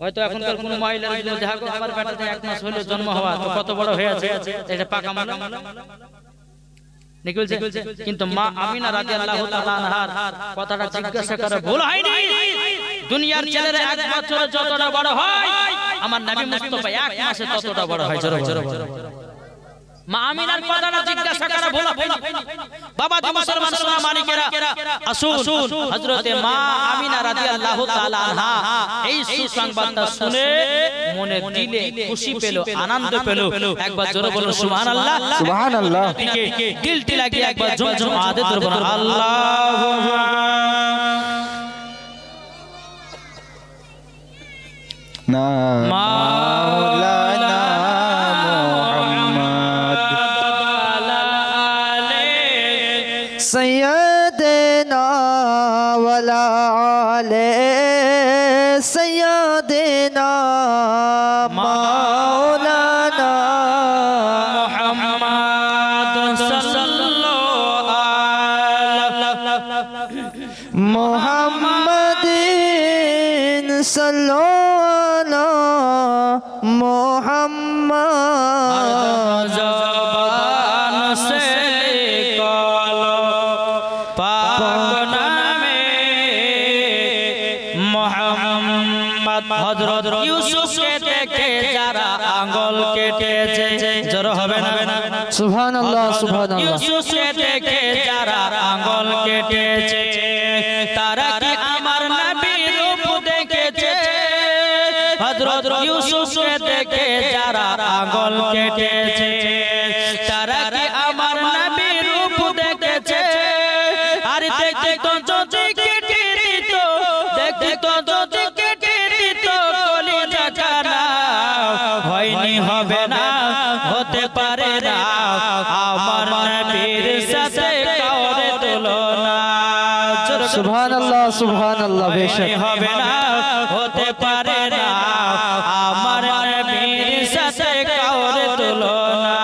হয়তো এখনকার কোন মহিলার দেখো আমার বেটাতে এক মাস হলো জন্ম হওয়া, তো কত বড় হয়েছে, এটা পাকা মানা নিকলছে। কিন্তু মা আমিনা রাদিয়াল্লাহু তাআলা আনহার কথাটা জিজ্ঞাসা করে ভুল হয়নি। দুনিয়ার ছেলেরা এক বছরে যতটা বড় হয়, আমার নবী মুস্তাফা এক মাসে ততটা বড় হয়। জোরে জোরে মা আমিনার কথাটা জিজ্ঞাসা করে ভুল হয়নি। বাবা জি মুসলমান সোনা মানিকেরা, আসুন হযরতে মা আমিনা রাদিয়াল্লাহু তাআলা আনহা এই সুসংবাদটা শুনে মনে দিলে খুশি পেল, আনন্দ পেল। একবার জোরে বলুন সুবহানাল্লাহ, সুবহানাল্লাহ। দিলটি লাগিয়ে একবার জমজম আদে ধরব না। আল্লাহু না মাওলানা মুহাম্মদ সৈয়দনা ওয়ালা আলে সৈয়দনা মাওলানা মুহাম্মদ সাল্লাল্লাহু আলাইহি মুহাম্মাদিন সাল্লাল্লাহু মুহাম্মদ জবান সে কলো পাক নামে মুহাম্মদ। হযরত ইউসুফকে দেখে যারা আঙ্গুল কেটেছে, জোর হবে না? সুবহানাল্লাহ, সুবহানাল্লাহ। ইউসুফকে দেখে যারা আঙ্গুল কেটেছে, তারা কি আমার নবীর রূপ দেখেছে? হযরত ইউসুফকে দেখে যারা আঙ্গুল কেটেছে, তারা কি আমার নবীর রূপ দেখেছে? আর দেখতে তো যদি কেটে দিত, দেখতে তো যদি কেটে দিত কলিজা কানা, হয়নি হবে না, হতে পারে না আমার নবীর সাথে কাউরে তুলনা। সুবহানাল্লাহ, সুবহানাল্লাহ। বেশক হবে না, হতে পারে না আমার নবীর সাথে কাউরে তুলনা।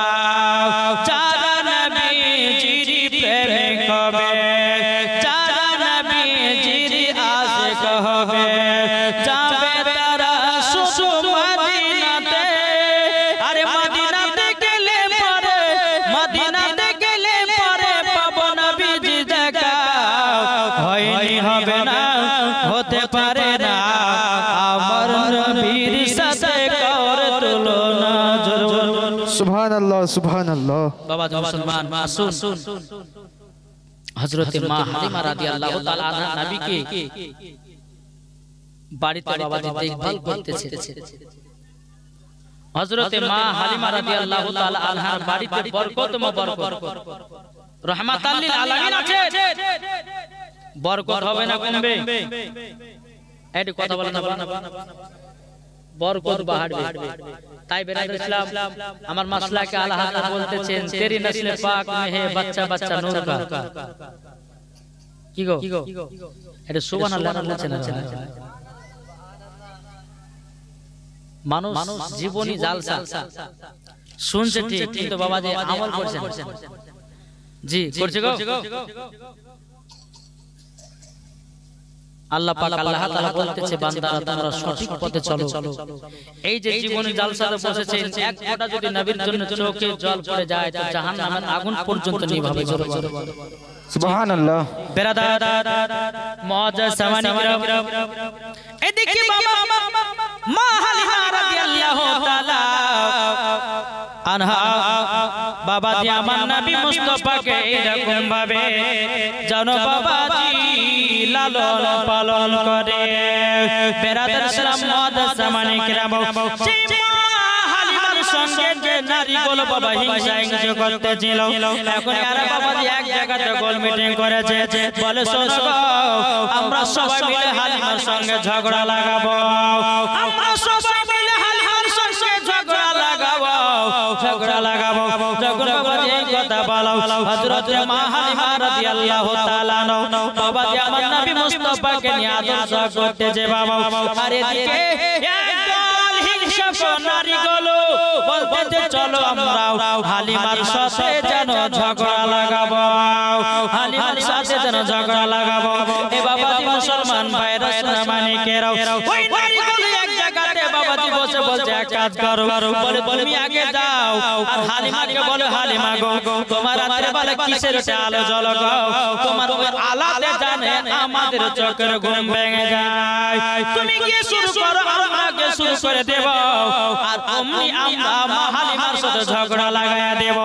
যারা নবীজির প্রেমিক হবে, যারা নবীজির আশিক হবে, যাবে তারা শুধু মদিনাতে। আরে মদিনাতে গেলে পরে, মদিনাতে গেলে পরে পাবো নবীজি দেখা। হয়নি হবে না, হতে পারে না আমার নবীর সাথে কাউরে তুলনা। সুবহানাল্লাহ, সুবহানাল্লাহ। বাবা মুসলমান আসুন, হযরতে মা হালিমা রাদিয়াল্লাহু তাআলা আনহা নবীকে বাড়িতে বাবাজি দেখভাল করতেছে। হযরতে মা হালিমা রাদিয়াল্লাহু তাআলা আনহার বাড়িতে বরকতময় বরকত, রহমাতাল লিল আলামিন আছে। বরকত হবে না কমবে? একটু কথা বলেন না, বরকত বাড়বে। তাই বেরাদর ইসলাম আমার মাসলাকে আলা হাজরত বলতেছেন, তেরি নসলে পাক মে হে বাচ্চা বাচ্চা নূর কা। কি গো, এটা সুবহানাল্লাহ বলছেন না? মানুষ জীবনী জালসা শুনছে ঠিক, কিন্তু বাবাজি আমল করছেন। জি করছে গো। আল্লাহ পাক আল্লাহ তাআলা বলতেছে, বান্দারা তোমরা সঠিক পথে চলো। এই যে জীবনী জালসাতে বসেছেন, এক ফোঁটা যদি নবীর জন্য চোখে জল পড়ে যায় তো জাহান্নামের আগুন পর্যন্ত নিভাবে। জোরে জোরে সুবহানাল্লাহ। বেরাদার মুআজ্জাজ সামানি কিরাম, এদিকে বাবা মা হালিমা রাদিয়াল্লাহু তাআলা আনহা বাবাজি আমার নবী মুস্তাফাকে এরকম ভাবে জানো বাবাজি লালন পালন করে বেরাদার ইসলাম মাদ্রাসা মানে কিরাম সঙ্গে যে নারীগুলো বাবা হিংসা করতেছিল এখন এরা বাবাজি এক জায়গাতে গোল মিটিং করেছে বলে শোনো আমরা সবাই মিলে হালিমার সঙ্গে ঝগড়া লাগাবো আমরা সবাই মিলে হালিমার সঙ্গে ঝগড়া লাগাবো যখন বাবাজি এই কথা বলো হযরত মা হালিমা রাদিয়াল্লাহু তাআলা বাবাজি আমার নবী মুস্তাফাকে নিয়ে আদর্শ করতে যে বাবা আর এদিকে নারীগুলো বলতে চলো আমরা হালিমার সাথে যেন ঝগড়া লাগাবো হালিমার সাথে যেন ঝগড়া লাগাবো এ বাবাজি মুসলমান ভাইরা সোনা মানিকেরাও ওই নারীগুলো এক জায়গাতে বাবাজি বসে বলছে এক কাজ করো বলে তুমি আগে যাও আর হালিমাকে বলো হালিমা গো তোমার রাতের বেলা কিসের আলো জ্বলগো তোমার ওই আলাতে জানে আমাদের চোখের ঘুম ভেঙে যায় তুমি গিয়ে শুরু করো আমাকে শুরু করে দেব আর অমনি আমরা হালিমার সাথে ঝগড়া লাগায়া দেব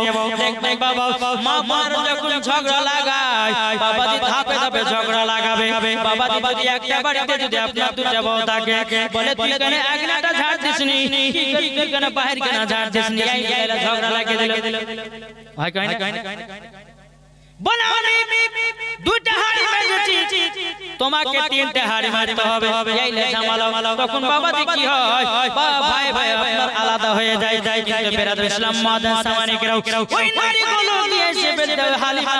দেখবে বাবা মা মার যখন ঝগড়া লাগায় বাবাজি ধাপে ধাপে ঝগড়া লাগাবে বাবাজি যদি একটা বাড়িতে যদি আপনার দুটো বউ থাকে বলে তুই কেন আগলাটা ঝাড় দিসনি তুই কেন বাহির কেন ঝাড় দিসনি এই গেলা ঝগড়া লাগিয়ে দিল হয় কই না বলে আমি দুইটা হাড়ি মেজেছি তোমাকে তিনটে হাড়ি মারতে হবে এই লে ঝামেলা তখন বাবাজি কি হয় ভাই ভাই আপনার আলাদা হয়ে যায় কিন্তু বেরাদর ইসলাম মাদ্রাসা মানিকেরাও ওই নারীগুলো নিয়ে এসে বলতে হালিমা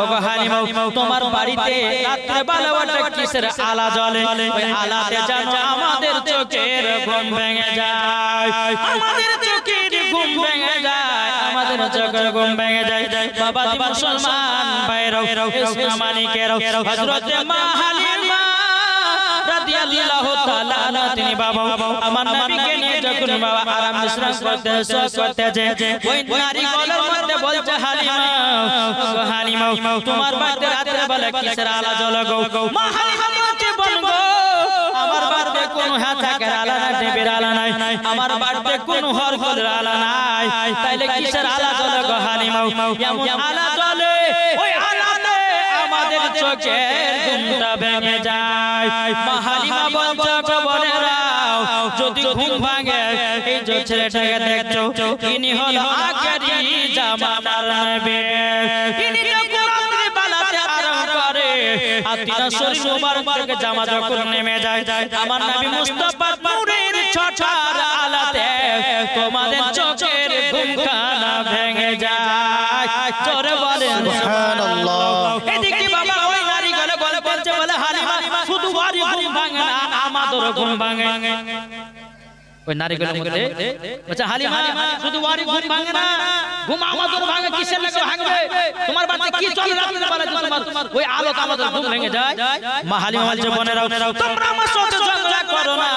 ওগো হালিমা তোমার বাড়িতে রাতে বেলা ওটা কিসের আলা জ্বলে ওই আলাতে জানো আমাদের চোখের ঘুম ভেঙে যায় আমাদের চোখের ঘুম ভেঙে যায় আমাদের চোখের ঘুম ভেঙে যায় বাবাজি মুসলমান ভাইরাও ইসলাম মানিকেরাও হযরত মা হালিমা রাদিয়াল্লাহু তাআলা তিনি বাবা আমার নবীকে নিয়ে যখন বাবা আরাম বিশ্রাম করতে যে ওই নারীগুলোর মধ্যে বলছে হালিমা ওগো হালিমা তোমার বাড়িতে রাতের বেলা কিসের আলো জ্বলে গো মা হালিমা বলছে বলবো আমার বাড়িতে কোনো হাতাকের আলো নাই টেবির আলো নাই আমার বাড়িতে কোনো হরকলের আলো নাই তাইলে কিসের আলো জ্বলে গো হালিমা এমন আলো জ্বলে ওই আলোতে আমাদের চোখের ঘুমটা ভেঙে যায় মা হালিমা বলছে বোনেরাও যদি ঘুম ভাঙে এই যে ছেলেটাকে দেখছো ইনি হলো আখেরি জামানার নবী ইনি যখন রাতে বেলাতে আরাম করে আর তিনা শরীর মুবারক থেকে জামা যখন নেমে যায় আমার নবী মুস্তাফা নূরের ছটার আলাতে তোমাদের চোখের ঘুমখানা ভেঙে যায় জোরে বলেন সুবহানাল্লাহ এদিকে বাবা ওই নারীগুলো বলছে বলে হালিমা শুধু বাড়ি ঘুম ভাঙে না আমাদেরও ঘুম ভাঙে ওই নারীগুলো মধ্যে আচ্ছা হালিমা শুধু বাড়ি ঘুম ভাঙে না ঘুম আমাদের ভাঙে কিসের লাগে ভাঙবে তোমার বাড়িতে কি চলে রাতের বেলা তোমার ওই আলো আমাদের ঘুম ভেঙে যায় মা হালিমা বলছে বোনেরাও তোমরা আমার সাথে ঝগড়া করো না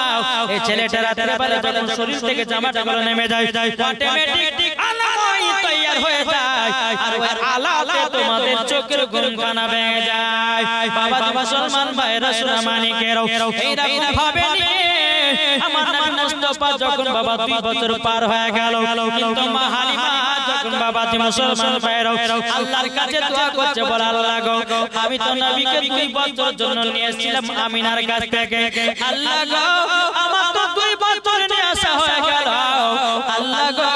এই ছেলেটা রাতের বেলা যখন শরীর থেকে জামাটা গুলো নেমে যায় অটোমেটিক আলোয় তৈয়ার হয়ে যায় আর ওই আলোতে তোমাদের চোখের ঘুমখানা ভেঙে যায় বাবা মুসলমান ভাইরা সোনা মানিকেরাও এইরকম ভাবে নিয়ে আমার নবী মুস্তাফা যখন বাবা 2 বছর পার হয়ে গেল কিন্তু মা হালিমা যখন বাবা মুসলমান ভাইরাও আল্লাহর কাছে দোয়া করছে বলে আল্লাহ গো আমি তো নবীকে 2 বছর জন্য নিয়ে এসেছিলাম আমিনার কাছ থেকে আল্লাহ গো আমার তো 2 বছর নিয়ে আসা হয়ে গেল আল্লাহ গো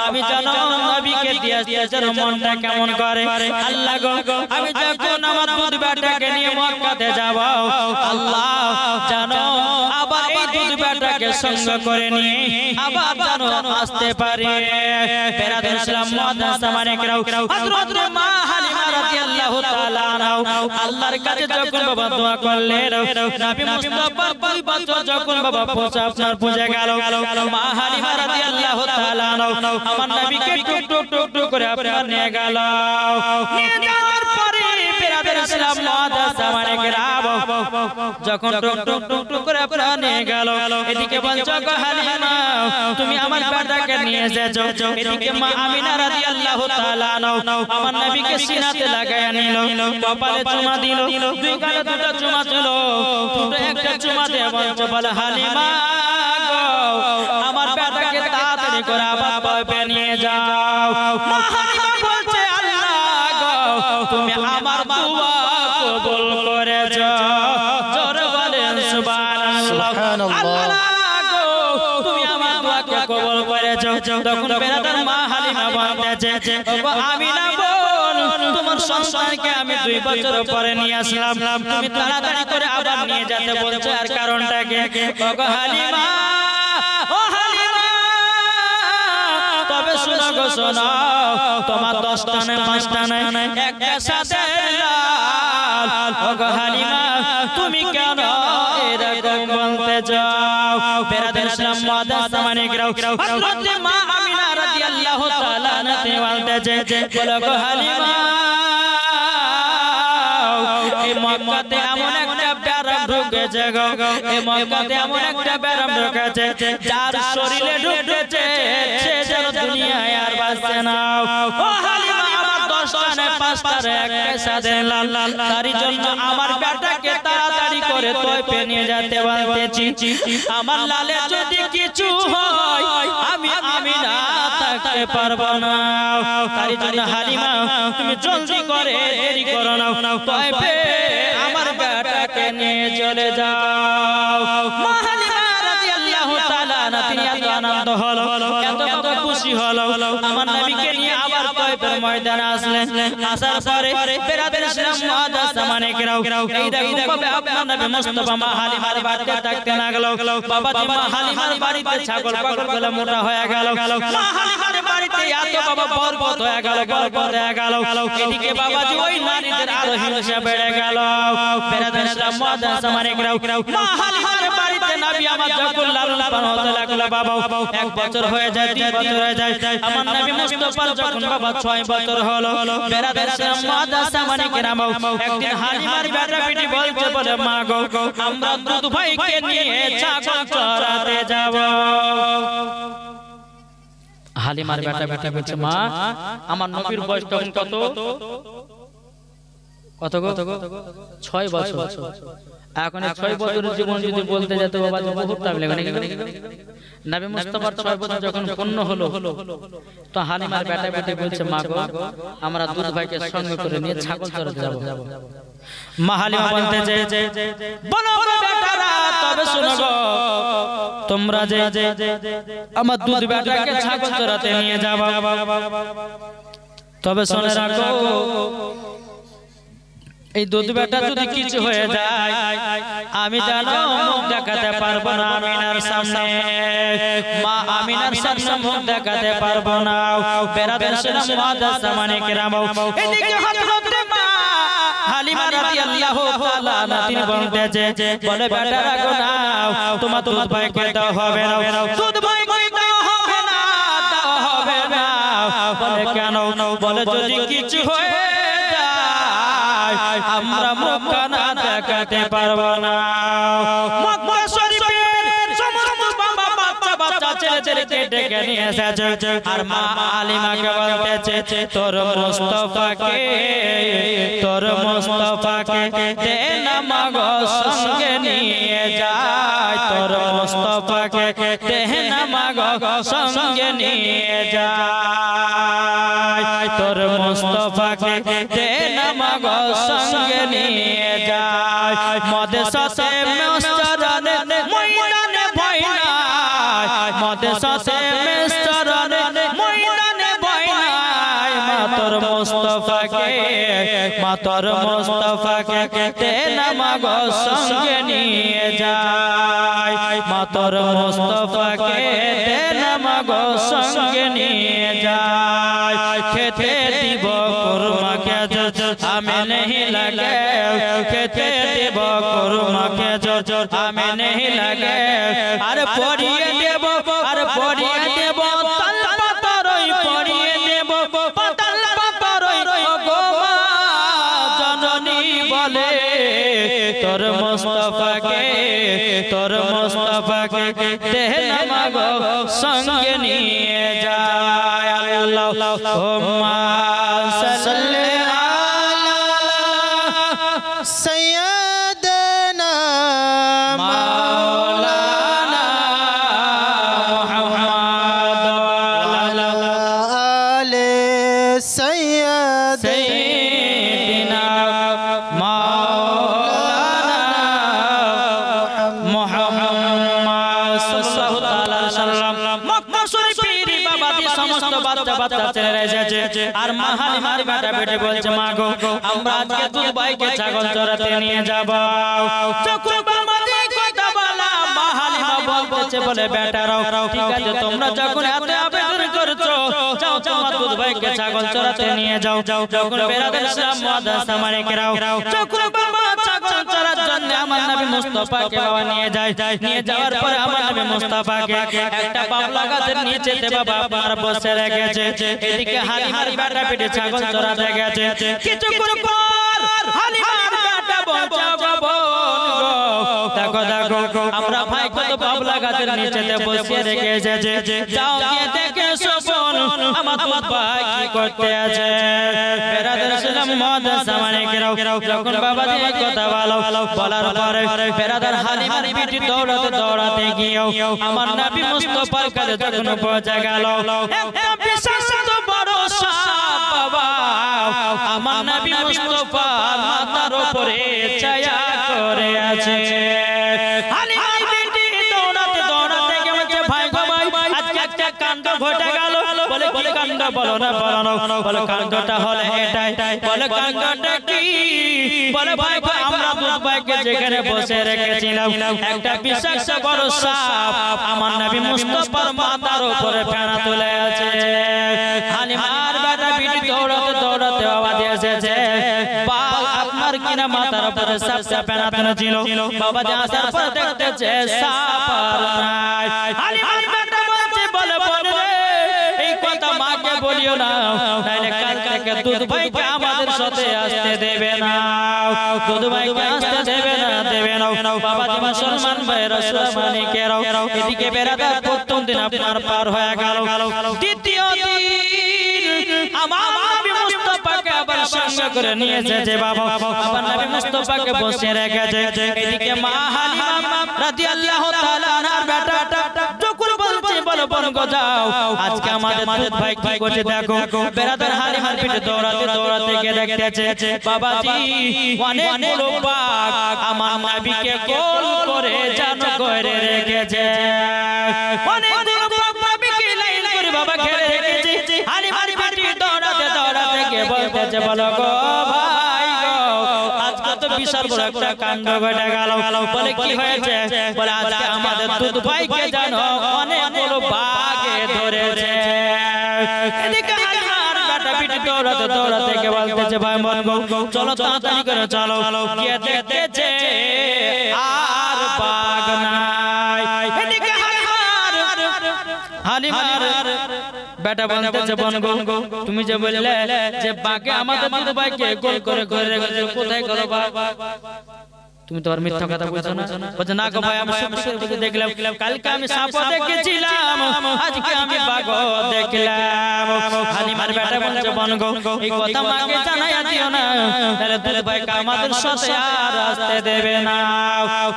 আমি জানো নবীকে দিয়েছে মনটা কেমন করে আল্লাহ গো আমি যখন আমার দুধ বেটাকে নিয়ে মক্কাতে যাব আল্লাহ জানো আবার এই দুধ বেটাকে সঙ্গ করে নিয়ে আবার জানো আসতে পারি বেরাদর ইসলাম মাদ্রাসা মানিকেরাও হযরত মা হালিমা রাদিয়াল্লাহু তাআলা আল্লাহর কাছে যখন বাবা দোয়া করলেন নবী মুস্তাফা 2 বছর যখন বাবা আপনার পূজা গেল মা হালিমা রাদিয়াল্লাহু তাআলা আমার নবীকে টুক করে আপনার নিয়ে গেল নিয়ে যাওয়ার পরে বেরাদর ইসলাম মাদ্রাসা মানিকেরাও যখন টুক করে আপনার নিয়ে গেল এদিকে বলছো গো হালিমা তুমি আমার বেটাকে নিয়ে এসেছো এদিকে মা আমিনা রাদিয়াল্লাহু তাআলা আমার নবীকে সিনাতে লাগায়া নিল কপালে চুমা দিল 2 গালে 2টা চুমা ছিল দুটো একটা চুমা দিয়ে বলছো বলে হালিমা গো আমার বেটাকে তাড়াতাড়ি তাড়াতাড়ি করে আবার তয়ফে নিয়ে যাও। মা হালিমা বলছে আল্লাহ গো তুমি আমার দোয়া কবুল করেছো। জোরে বলেন সুবহানাল্লাহ। আল্লাহ গো তুমি আমার দোয়াকে কবুল করেছো। তখন বেরাদার মা হালিমা বলতেছে ওগো আমিনা বোন তোমার সন্তানকে আমি 2 বছর পরে নিয়ে আসলাম, তুমি তাড়াতাড়ি করে আবার নিয়ে যেতে বলছো, আর কারণটা কি? ওগো হালিমা, ও হালিমা তবে শোনো গো শোনো, তোমার 10টা নয় 5টা নয় একটা সাথে লাল। ওগো হালিমা তুমি কেন এরকম বলতে যাও? বেরাদার ইসলাম মুআদ্দাস মানিকরাও হযরত মা আমিনা রাদিয়াল্লাহু তাআলা আনহা বলতেছে বলো গো হালিমা এই মক্কাতে এমন একটা ব্যারাম ঢুকেছে গো, এই মক্কাতে এমন একটা ব্যারাম ঢুকেছে যার শরীরে ঢুকেছে সে যেন দুনিয়ায় আর বাঁচছে না। ও হালিমা আমার 10টা নয় 5টার একটা সাথে লাল লাল, তারই জন্য আমার বেটাকে তাড়াতাড়ি করে তয়ফে নিয়ে যেতে বলতেছি। আমার লালে যদি কিছু হয় আমি আমিনা থাকতে পারবো না, তারই জন্য হালিমা তুমি জলদি করে দেরি করো না, তয়ফে আমার বেটাকে নিয়ে চলে যাও। মা হালিমা রাদিয়াল্লাহু তাআলা আনহা তিনি এত আনন্দ হলো, এত খুশি হলো, আমার নবীকে নিয়ে আবার তয়ফের ময়দানে আসলেন। আসার পরে বেরাদার ইসলাম মুআদ্দাস মানিকরাও এই দেখো ভাবে আপনার নবী মুস্তাফা মা হালিমার বাড়িতে থাকতে লাগলো। বাবাজি মা হালিমার বাড়িতে ছাগল পাগলগুলো মোটা হয়ে গেল, মা হালিমার বাড়িতে এত বাবা বরকত হয়ে গেল, বরকত হয়ে গেল। এদিকে বাবাজি ওই নারীদের আরো হিংসা বেড়ে গেল। বেরাদার ইসলাম মুআদ্দাস মানিকরাও মা হালিমার বাড়িতে নবী আমার যখন লালন পালন হতে লাগলো, বাবা 1 বছর হয়ে যায় 2 বছর হয়ে যায়, আমার নবী মুস্তাফার যখন বাবা 6 বছর হলো। বেরাদার ইসলাম মুআদ্দাস মানিকরাও একদিন হালিমার বেটা বেটি বলছে বলে মা গো আমরা দুধ ভাইকে নিয়ে ছাগল চরাতে যাব। হালিমার বেটা বেটি বলছে মা আমার নবীর বয়স তখন কত কত গো 6 বছর। এখন 6 বছরের জীবন যদি বলতে যেত বাবা বহুত টাইম লাগবে নাকি? নবী মুস্তাফার 6 বছর যখন পূর্ণ হলো তো হালিমার বেটা বেটি বলছে মা গো আমরা দুধ ভাইকে সঙ্গে করে নিয়ে ছাগল চরাতে যাব। মা হালিমা বলতেছে বলো বেটারা তবে শোনো গো তোমরা যে আমার দুধ বেটাকে ছাগল চরাতে নিয়ে যাবা, তবে শুনে রাখো এই দুধ বেটা যদি কিছু হয়ে যায় আমি জানো মুখ দেখাতে পারবো না আমিনার সামনে, মা আমিনার সামনে মুখ দেখাতে পারবো না। বেরাদার ইসলাম মুআদ্দাস মানিকরাও এদিকে হযরত মা হালিমা রাদিয়াল্লাহু তাআলা আনহা তিনি বলতেছে বলে বেটা রাখো না তোমার দুধ ভাইকে দাও হবে না, দুধ ভাইকে দাও হবে না, দাও হবে না। বলে কেন? বলে যদি কিছু হয়ে আমরা মক্কা না দেখাতে পারবো না। মক্কা শরীফের সমস্ত বাবা বাচ্চা বাচ্চা ছেলেদেরকে ডেকে নিয়ে এসেছে, আর মা হালিমাকে বলতেছে তোর মুস্তাফাকে দে না মা গো সঙ্গে নিয়ে যায়, তোর মুস্তাফাকে দে না মা গো সঙ্গে নিয়ে যায়, তোর মুস্তাফাকে দে না মা গো সঙ্গে নিয়ে যায়। মদে সাথে মেস্তারানে ময়দানে ভয় নাই, মদে সাথে মেস্তারানে ময়দানে ভয় নাই, মা তোর মুস্তাফাকে দে না মা গো সঙ্গে নিয়ে যায়, মা তোর মুস্তাফাকে দে না মা গো সঙ্গে নিয়ে যায়। খেতে দিব কুরমাকে हमें नहीं लगे, खेते देव कुरुमाके जोर हमें नहीं लगे, अरे पढ़िए देव, अरे पढ़िए देव तल पतरई, पढ़िए देव पतल पतरई गो मा जननी बोले तोर मुस्तफाके देह नमागो संग निये जाय। अल्लाहुम्मा सल्ली सैयदना मौलाना मुहम्मद বাবাজি সমস্ত বাচ্চা বাচ্চা ছেলেরা এসেছে আর মা হালিমার বেটা বেটি বলছে মা গো আমরা আজকে দুধ ভাইকে ছাগল চড়াতে নিয়ে যাব যখন বাবাজি কথা বলা মা হালিমা বলতেছে বলে বেটারাও ঠিক আছে তোমরা যখন এত আবেদন করছো যাও তোমার দুধ ভাইকে ছাগল চড়াতে নিয়ে যাও যখন বেরাদের ইসলাম মুআদ্দাস আমারে কেরাও যখন বাবা ছাগল চড়ার জন্য আমার নবী মুস্তাফাকে বাবা নিয়ে যায় নিয়ে যাওয়ার পরে আমার নবী মুস্তাফাকে একটা বাবলা গাছের নিচেতে বাবা আপনার বসে রেখেছে এদিকে হালিমার বেটা বেটি ছাগল চড়াতে গেছে কিছুক্ষণ পর হালিমার বেটা বলছে গো বোন গো দেখো দেখো আমরা ভাই কত বাবলা গাছের নিচেতে বসে রেখে এসেছে যাও গিয়ে দেখে এসো বোন আমার দুধ ভাই কি করতে আছে বেরাদের ইসলাম মুআদ্দাস আমারে কেরাও যখন বাবাজি এই কথা বলার পরে বেরাদার হালিমার বেটি দৌড়াতে দৌড়াতে গিয়েও আমার নবী মুস্তাফার কাছে যখন পৌঁছে গেল একটা বিশাল বড় সাপ বাবা আমার নবী মুস্তাফার মাথার উপরে ছায়া করে আছে হালিমার বেটি দৌড়াতে দৌড়াতে গেছে ভাই গো ভাই আজকে একটা কাণ্ড ঘটে গেল বলে কি কাণ্ড বলো না বলে কাণ্ডটা হলো এটাই বলে কাণ্ডটা কি বলে ভাই ভাই আমরা দুধ ভাইকে যেখানে বসে রেখেছিলাম একটা বিষাক্ত বড় সাপ আমার নবী মুস্তাফার মাথার উপরে ফেনা তুলে আছে হালিমার বেটা বিটি দৌড়াতে দৌড়াতে আওয়াজ এসেছে বা আপনার কিনা মাথার উপরে সাপটা ফেনা তুলে ছিল বাবা যে আসার পর দেখতেছে সাপ আর নাই হালিমার বেটা বলছে বলে বলে এই কথা মাকে বলিও না তাইলে কাল থেকে দুধ ভাইকে আমাদের সাথে আসতে দেবে না দুধ ভাইকে আসতে দেবে না বাবা যে মুসলমান ভাই রাসূল মানিকেরাও এদিকে বেরাদার প্রথম দিন আপনার পার হয়ে গেল দ্বিতীয় দিন আমার নবী মুস্তাফাকে আবার সঙ্গে করে নিয়ে এসেছে বাবা আমার নবী মুস্তাফাকে বসে রেখেছে এদিকে মা হালিমা রাদিয়াল্লাহু তাআলা আনহার বেটা যখন বলছে বলো বোন গো যাও আজকে আমাদের দুধ ভাই কি করছে দেখো বেরাদার হালিমার পিঠে দৌড়াতে দৌড়াতে গিয়ে দেখতেছে বাবাজি অনেকগুলো বাঘ আমার নবীকে গোল করে জানো করে রেখেছে অনেকগুলো বাঘ নবীকে লাইন করে বাবা ঘিরে রেখেছে হালিমার পিঠে দৌড়াতে দৌড়াতে গিয়ে বলতেছে বলো গো ভাই গো আজকে তো বিশাল বড় একটা কাণ্ড ঘটে গেল বলে কি হয়েছে বলে আজকে আমাদের দুধ ভাইকে জানো অনেকগুলো বাঘে ধরেছে এদিকে হালিমার বেটা বিটি দৌড়াতে দৌড়াতে কে বলতেছে ভাই মন গো চলো তাড়াতাড়ি করে চলো কে দেখতেছে আর বাঘ নাই এদিকে হালিমার বেটা বলতেছে বোন গো তুমি যে বললে যে বাঘে আমাদের দুধ ভাইকে গোল করে করে রেখেছে কোথায় গেল বাঘ তুমি তো আর মিথ্যা কথা বলছো না বলছে না গো ভাই আমি সত্যি করে দেখলাম কালকে আমি সাপ দেখেছিলাম আজকে আমি বাঘ দেখলাম হালিমার বেটা বলছে বোন গো এই কথা মাকে জানাইয়া দিও না তাহলে দুধ ভাই আমাদের সাথে আর আসতে দেবে না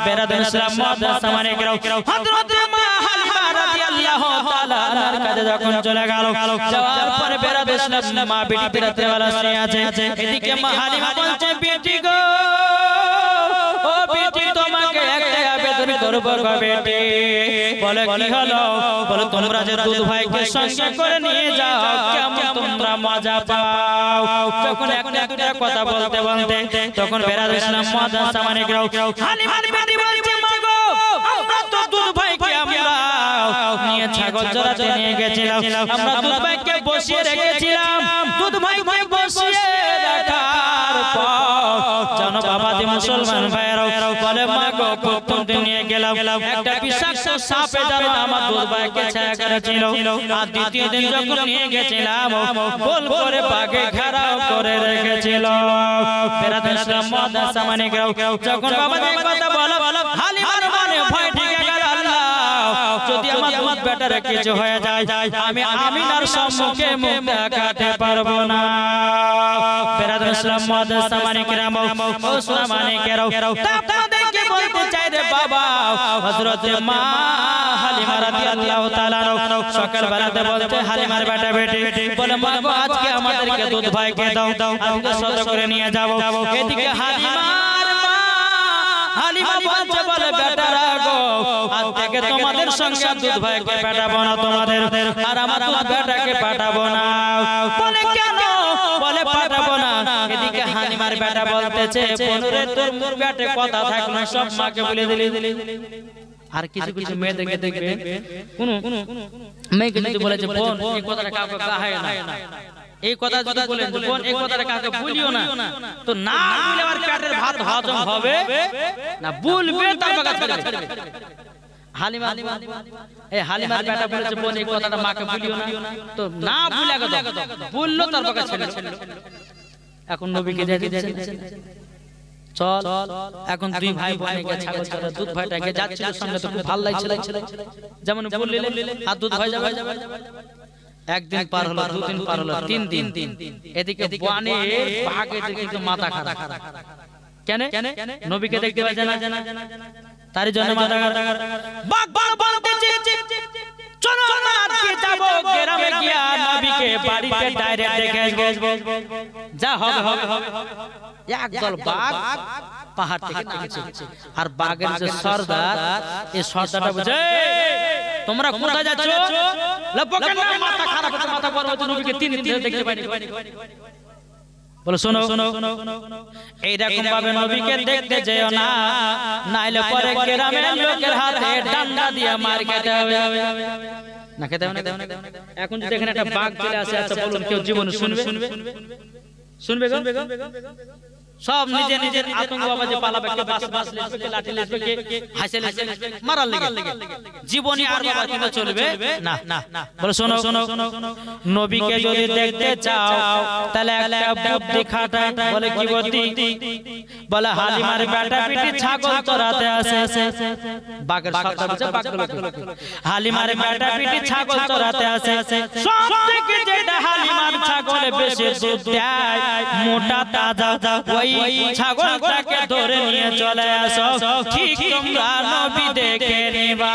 বেরাদার ইসলাম মুআদ্দাস আমারে কেরাও হযরত মা হালিমা রাদিয়াল্লাহু তাআলা আনহার কাছে যখন চলে গেল যাওয়ার পরে বেরাদার ইসলাম মা বেটি বেরাতে वाला শুয়ে আছে এদিকে মা হালিমা বলছে বেটি গো ও বেটি তোমাকে একটা আবেদন করব গো বেটি বলে কি হলো বলে তোমরা যে দুধ ভাইকে সঙ্গে করে নিয়ে যাও কেমন তোমরা মজা পাও যখন একটা দুটা কথা বলতে বলতে তখন বেরাদার ইসলাম মুআদ্দাস আমারে কেরাও হালিমার বেটি বলছে মা গো আমরা তো দুধ ভাইকে আমরা নিয়ে ছাগল চড়াতে নিয়ে গেছিলাম আমরা দুধ ভাইকে বসিয়ে রেখেছিলাম দুধ ভাইকে বসিয়ে রাখার পর জানো বাবাজি মুসলমান ভাইরাও বলে মা গো প্রথম দিন নিয়ে গেলাম একটা বিষাক্ত সাপে জানো আমার দুধ ভাইকে ছায়া করেছিল আর দ্বিতীয় দিন যখন নিয়ে গেছিলাম গোল করে বাঘে ঘেরাও করে রেখেছিল বেরাদার ইসলাম মুআদ্দাস আমারে কেরাও যখন বাবাজি কথা বলো হালিমার মনে ভয় ঢেকে গেল আল্লাহ যদি আমার দুধ বেটার কিছু হয়ে যায় আমি আমিনার সম্মুখে মুখ দেখাতে পারবো না বেরাদার ইসলাম মুআদ্দাস আমারে কেরাম ও সুলামানে কেরাও আপনাদেরকে বলতে চাই রে বাবা হযরত মা হালিমা রাদিয়াল্লাহু তাআলা সকাল বেলাতে বলতে হালিমার বেটা বেটি বলে মা গো আজকে আমাদেরকে দুধ ভাইকে দাও আজকে সদ করে নিয়ে যাব এদিকে হালিমার মা হালিমা বলছে বলে বেটারা গো আজ থেকে তোমাদের সঙ্গে দুধ ভাইকে পাঠাবো না তোমাদের আর আমার দুধ বেটাকে পাঠাবো না বলে কেন বলে পাঠাবো না এদিকে হালিমার বেটা বলতেছে বনুরে তোর মুখ বেটে কথা থাকলো না সব মাকে বলে দিলি আর কিছু কিছু মেয়েদেরকে দেখবে কোন মেয়েকে যদি বলেছে বোন এই কথাটা কাউকে কাহায় না এই কথা যদি বলেন বোন এই কথাটা কাউকে বলিও না তো না বলে আর পেটের ভাত হজম হবে না বলবে তারপর কাজ করবে হালিমার বেটা বলেছে বোন এই কথাটা মাকে বলিও না তো না ভুলে গেল বললো তারপর কাজ ছেড়ে এখন নবীকে দেখে চল এখন দুই ভাই বোনকে ছাগল চড়া দুধ ভাইটাকে যাচ্ছিল সঙ্গে তো খুব ভালো লাগছিল যেমন বললে আর দুধ ভাই যাবে একদিন পার হলো দুদিন পার হলো তিন দিন এদিকে বানে বাঘে দেখে তো মাথা খারাপ কেন নবীকে দেখতে পাচ্ছে না তার জন্য মাথা খারাপ বাঘ বাঘ বলতেছে চলো না আজকে যাব গ্রামে গিয়া নবীকে বাড়িতে ডাইরেক্ট দেখে আসবো যা হবে একদল বাঘ পাহাড় থেকে নেমেছে আর বাঘের যে সর্দার এই সর্দারটা বুঝে তোমরা কোথায় যাচ্ছ লপকেন না মাথা খারাপ হচ্ছে মাথা বড় হচ্ছে নবীকে তিন দিন ধরে দেখতে পাইনি বলো শোনো এই রকম ভাবে নবীকে দেখতে যেও না নাইলে পরে গ্রামের লোকের হাতে ডান্ডা দিয়ে মার খেতে হবে না খেতে হবে না এখন যদি এখানে একটা বাঘ চলে আসে আচ্ছা বলুন কেউ জীবনে শুনবে গো সব নিজের আতঙ্ক বাবা যে পালাবে কে বাস লেসবে কে লাঠি লেসবে কে হাসে লেসবে মারার লাগে জীবনী আর বাবা কিন্তু চলবে না বলে শোনো নবীকে যদি দেখতে চাও তাহলে একটা বুদ্ধি খাটায় বলে কি বুদ্ধি বলে হালিমার বেটা পিটি ছাগল চড়াতে আসে বাঘের সত্তা বুঝে বাঘগুলো হালিমার বেটা পিটি ছাগল চড়াতে আসে সব থেকে যেটা হালিমার ছাগলে বেশি দুধ দেয় মোটা তাজা ওই ছাগলটাকে ধরে নিয়ে চলে আসো ঠিক তোমরা নবী দেখে নিবা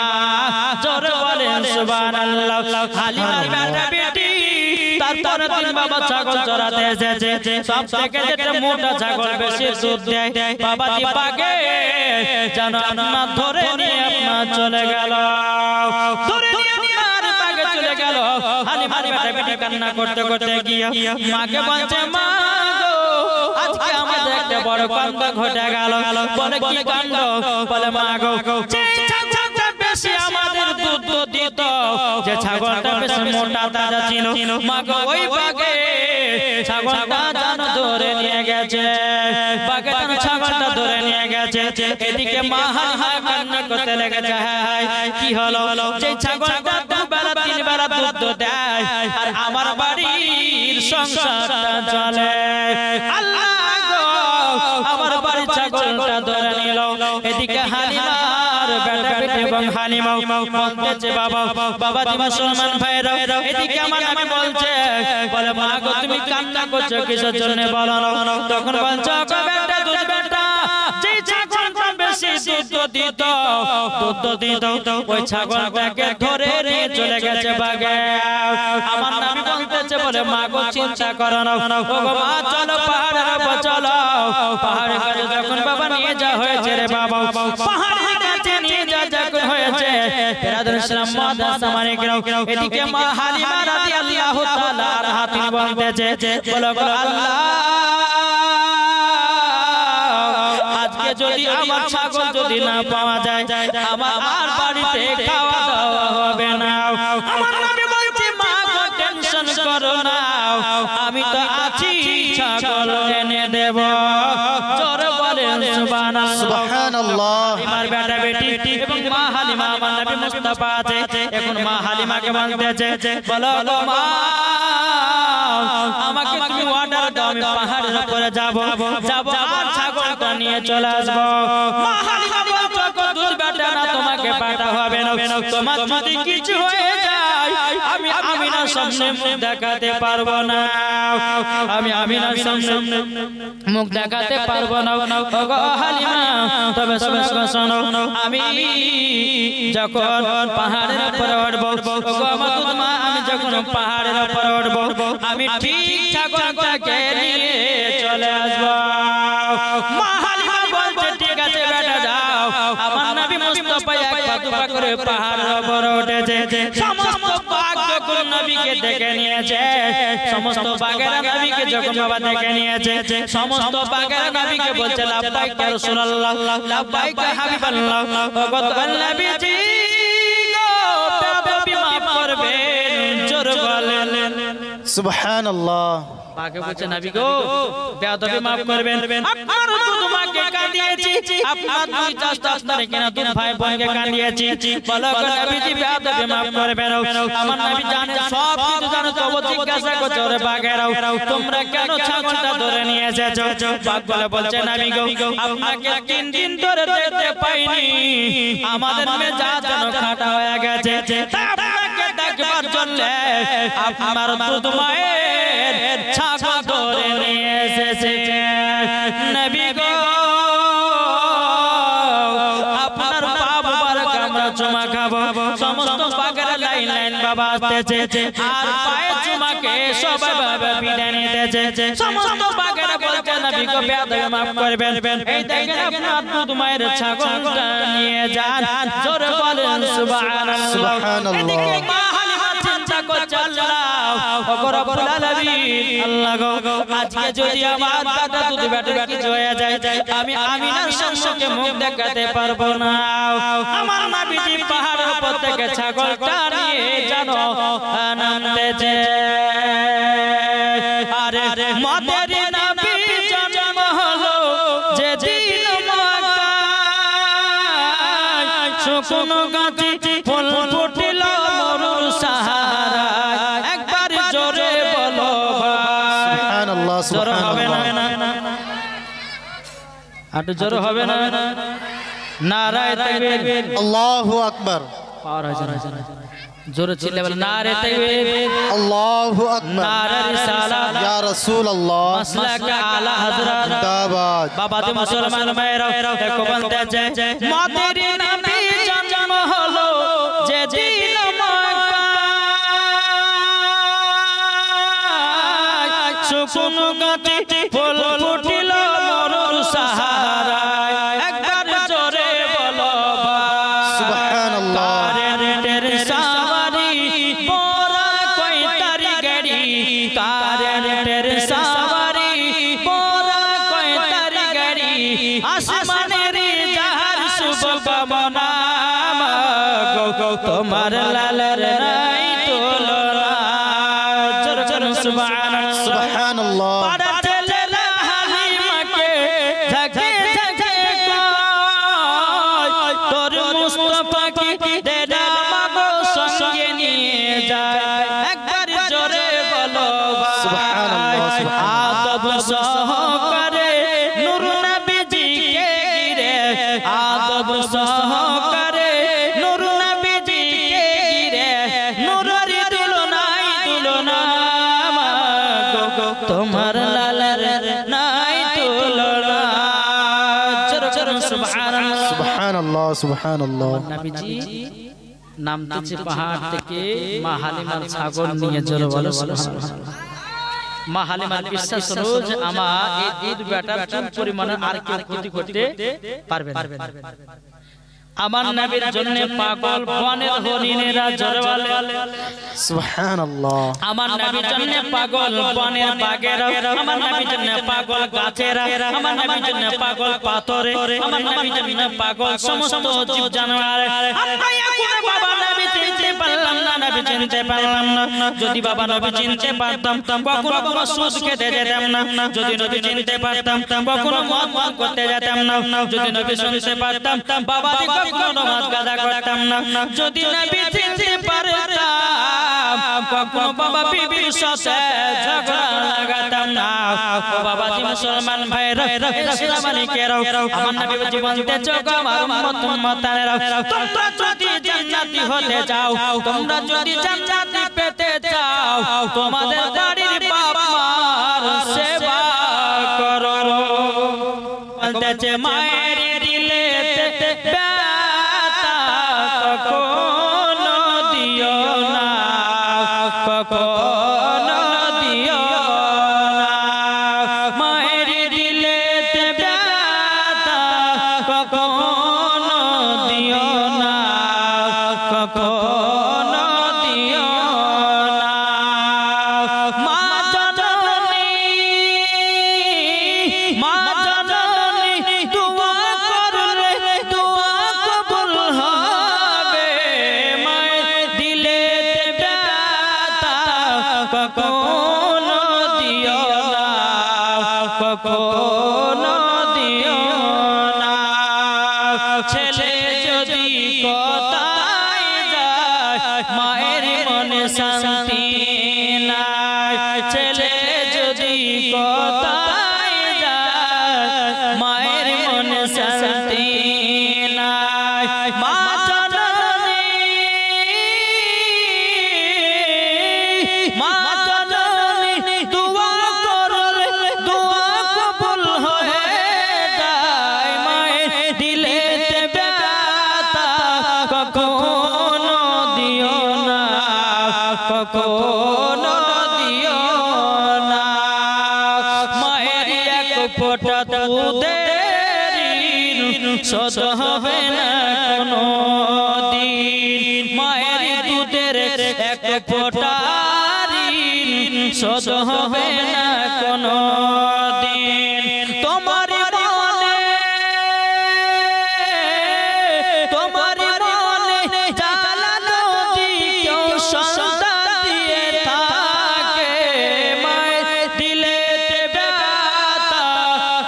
জোরে বলেন সুবহানাল্লাহ হালিমার বেটা বেটি তারপরে তিন বাবা ছাগল চড়াতে এসেছে সব থেকে যেটা মোটা ছাগল বেশি দুধ দেয় বাবা দি বাগে জানো আপনার ধরে নিয়ে আপনার চলে গেল ধরে নিয়ে আপনার বাগে চলে গেল হালিমার বেটা বেটি কান্না করতে করতে গিয়া মাকে বলছে মা আজকে আমাদের একটা বড় কাণ্ড ঘটে গেল বলে কি কাণ্ড বলে মা গো যে ছাগলটা বেশি আমাদের দুধ দিত যে ছাগলটা বেশি মোটা তাজা ছিল মা গো ওই বাগে ছাগলটা জানো ধরে নিয়ে গেছে বাগে জানো ছাগলটা ধরে নিয়ে গেছে এদিকে মা হালিমা কান্না করতে লেগেছে কি হলো যে ছাগলটা দুবেলা তিন বেলা দুধ দেয় আর আমার বাড়ির সংসারটা চলে আল্লাহ আমার বাড়ির ছাগলটা ধরে নিল এদিকে হালিমার বেটা বেটি এবং হালিমা বলতেছে বাবা দি মুসলমান ভাইরা এদিকে আমার নামে বলছে বলে মা গো তুমি কান্না করছো কিসের জন্য বলো না তখন বলছো গো বেটা দুধ বেটা যে ছাগলটা বেশি দুধ দিত ওই ছাগলটাকে ধরে নিয়ে চলে গেছে বাগে আমার নামে বলতেছে বলে মা গো চিন্তা করো না ও গো মা চলো পাহাড়ের উপর চলো পাহাড়ের কাছে যখন বাবা নিয়ে যা হয়েছে রে বাবা পাহাড়ের কাছে নিয়ে যা যখন হয়েছে বিরাদর ইসলাম মাদাস আমারে কেউ এদিকে মা হালিমা রাদিয়াল্লাহু তাআলা আনহা তিনি বলতেছে বলো গো আল্লাহ আজকে যদি আমার ছাগল যদি না পাওয়া যায় আমার আর বাড়িতে খাওয়া দাওয়া হবে না আমার নবী বলছে মা গো টেনশন করো না আমি তো আছি ছাগল এনে দেব জোরে বলেন সুবহানাল্লাহ আমার বেটা বেটি এবং মা হালিমা আমার নবী মুস্তাফা আছে এখন মা হালিমাকে বলতেছে বলো গো মা আমাকে তুমি অর্ডার দাও আমি পাহাড়ের উপরে যাব আর ছাগলটা নিয়ে চলে আসব মা হালিমা বলতো দুধ বেটা না তোমাকে পাঠা হবে না তোমার যদি কিছু হয়ে যায় আমি আমিনার সামনে মুখ দেখাতে পারবো না আমি আমিনার সামনে মুখ দেখাতে পারবো না ওগো হালিমা তবে শোনো আমি যখন পাহাড়ের উপরে উঠবো ওগো আমার দুধ মা আমি যখন পাহাড়ের উপরে উঠবো আমি ঠিক ছাগলটাকে নিয়ে চলে আসবো মা হালিমা বলছে ঠিক আছে বেটা যা করে পাহাড়ের উপর উঠেছে সমস্ত বাঘ যখন নবীকে ডেকে নিয়েছে সমস্ত বাঘেরা নবীকে যখন বাবা ডেকে নিয়েছে সমস্ত বাঘেরা নবীকে বলছে লাব্বাইক ইয়া রাসূলুল্লাহ লাব্বাইক ইয়া হাবিবাল্লাহ ওগো নবীজি গো বেয়াদবি মাফ করবেন জোর বলেন সুবহানাল্লাহ। বাঘে বলছে নবী গো বেয়াদবি maaf করবেন আপনার দুধ মাকে কাঁদিয়েছি আপনার দুই চাচা আপনারে কিনা দুই ভাই বোনকে কাঁদিয়েছি বলো গো নবীজি বেয়াদবি maaf করবেন আমার নবী জানে সব কিছু জানো তবু জিজ্ঞাসা করছো রে বাঘেরাও তোমরা কেন ছাগলটা ধরে নিয়ে এসেছো বাঘ বলছে নবী গো আপনাকে 3 দিন ধরে দেখতে পাইনি আমাদের মেজাজ যেন খাটা হয়ে গেছে তাই আপনাকে দেখবার জন্য আপনার দুধ মায়ের ছাগল ধরে নিয়ে এসেছে নবী গো আপনার বাবা মুবারক আমরা চুমা খাবো সমস্ত বাগেরা লাইন লাইন বাবা আসতেছে আর পায়ে চুমাকে সবাই বাবা বিদায় নিতেছে সমস্ত বাগেরা বলছে নবী গো বেয়াদবি maaf করবেন এই দেখেন আপনার দুধ মায়ের ছাগলটা নিয়ে যান জোরে বলেন সুবহানাল্লাহ সুবহানাল্লাহ। এদিকে মা হালিমা চিন্তা করছে আল্লাহ ওগো রব্বুল আলামিন আল্লাহ গো আজকে যদি আমার বেটা দুধ বেটার কিছু হয়ে যায় আমি আমিনার সম্মুখে মুখ দেখাতে পারবো না আমার নবীজি পাহাড়ের উপর থেকে ছাগলটা নিয়ে জানো আনন্দেছে আরে মদের নবী জন্ম হলো যে দিন মক্কায় শুকনো গাছে ফুল ফুটিল মরুর সাহারা একবার জোরে বলো সুবহানাল্লাহ জোর হবে সুবহানাল্লাহ। না আর জোর হবে না নারায়ে তাকবীর আল্লাহু আকবার। পাওয়ার হয়েছে জোরে চিল্লে বলে নারায়ে তাকবীর আল্লাহু আকবার। নারে রিসালাত ইয়া রাসূলুল্লাহ মাসলাক আলা হযরত জিন্দাবাদ। বাবা দি মুসলমান ভাইরা দেখো বলতে মদের নবী জন্ম হলো যে দিন মক্কায় শুকনো গাছে ফুল ফুটিল মরুর সাহারায় একবার জোরে বলো সুবহানাল্লাহ। কারেন্টের সাওয়ারি পোরা কই তারি গাড়ি কারেন্টের সাওয়ারি পোরা কই তারি গাড়ি আসমানের জাহার শুভকামনা গো তোমার লালের নাই তোলরা জোর জোর সুবহানাল্লাহ সুবহানাল্লাহ। পাড়া ছেলেরা হালিমাকে ঝাঁকে ঝাঁকে কয় তোর মুস্তাফাকে দেনা মাগো সঙ্গে নিয়ে যায় একবার জোরে বলো সুবহানাল্লাহ, সুবহানাল্লাহ। আদব সহকারে নূর নবীজিকে ঘিরে আদব সহকারে নূর নবীজিকে ঘিরে নূরের তুলনা মাগো তোমার লালের নাই তুলনা জোরে জোরে সুবহানাল্লাহ সুবহানাল্লাহ সুবহানাল্লাহ। নবীজি নামতেছে পাহাড় থেকে মা হালিমার ছাগল নিয়ে জোরে বলো সুবহানাল্লাহ মা হালিমার বিশ্বাস রোজ আমার এই দুধ বেটার চুল পরিমাণে আর কেউ ক্ষতি করতে পারবে না আমার নবীর জন্য পাগল বনের হরিণেরা জোরে বলে সুবহানাল্লাহ। আমার নবীর জন্য পাগল বনের বাঘেরা আমার নবীর জন্য পাগল গাছেরা আমার নবীর জন্য পাগল পাথরে আমার নবীর জন্য পাগল সমস্ত জীব জানোয়ার এখন বাবা নবী চিনতে পারলাম না নবী চিনতে পারলাম না যদি বাবা নবী চিনতে পারতাম কখনো বাবা সুদ খেতে যেতাম না যদি নবী চিনতে পারতাম কখনো মদ পান করতে যেতাম না যদি নবী শুনতে পারতাম বাবা কখনো মদ গাদা করতাম না যদি নবী চিনতে পারতাম কখনো বাবা বিবির সাথে ঝগড়া লাগাতাম না ও বাবা জি মুসলমান ভাইরা ইসলামানিকেরাও আমার নবী জীবন দেছো আমার উম্মত উম্মতানেরা তোমরা যদি জান্নাতি হতে চাও তোমরা যদি জান্নাতি পেতে চাও তোমাদের বাড়ির বাপ মার সেবা করো বলতেছে মায়ের দিলেতে ব্যথা কখনো দিও না কখনো দিও না মায়ের দিলেতে ব্যথা কখনো দিও না কখনো দিও না, কখনো দিও না। ছেলে যদি কোথায় যায় মায়ের মনে শান্তি নাই, ছেলে যদি কোথায় যায় মায়ের মনে শান্তি নাই। মা জননী, মা জননী দুয়া করলে দুয়া কবুল হয়ে যায়। মায়ের দিলেতে ব্যথা কখনো দিও না, কখনো দিও না। মায়ের এক ফোঁটা দুধের শোধ হবে না কোনো দিন, মায়ের দুধের এক ফোঁটা শোধ হবে না কোনো দিন। তোমার মনে, তোমার মনে জ্বালা যদি কেউ সন্তান দিয়ে থাকে, মায়ের দিলেতে ব্যথা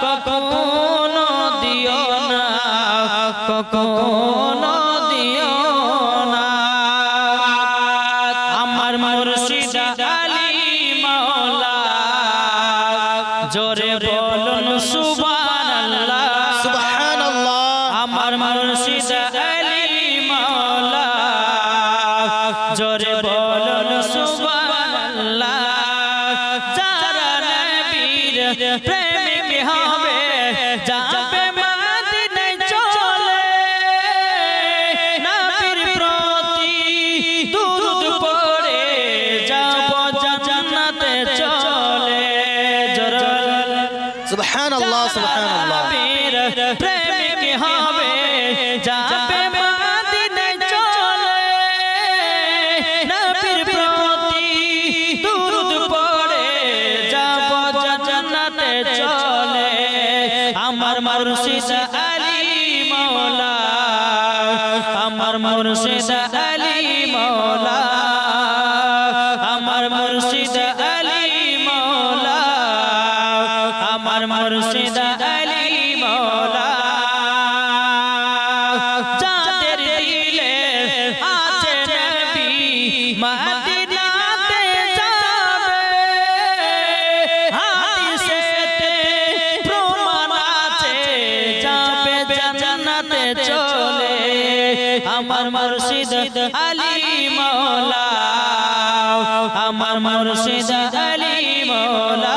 কখনো দিও না, কখনো দিও না। আমার মুর্শিদ আলী মাওলা, জোরে বলুন সুবহানাল্লাহ, সুবহানাল্লাহ। আমার মুর্শিদ আলী মাওলা, জোরে বলুন সুবহানাল্লাহ। যারা নবীর প্রেমিক হবে যাবে মদিনায় চলে, নবীর প্রতি দুরূদ পড়ে যাব জান্নাতে চলে। জোরে সুবহানাল্লাহ, সুবহানাল্লাহ। নবীর প্রেমিক হবে যাবে মদিনায় চলে, নবীর প্রতি দুরূদ পড়ে যাব জান্নাতে চলে। আমার মুর্শিদ আলী মাওলা, আমার মুর্শিদ আলী মাওলা, আমার মুর্শিদ আলী মাওলা, আমার মুর্শিদ আলী মাওলা। যাদের দিলে আছে নবী মদিনাতে যাবে, হাদিসেতে প্রমাণ আছে যাবে জান্নাতে চলে। আমার মুর্শিদ আলী মাওলা, আমার মুর্শিদ আলী মাওলা,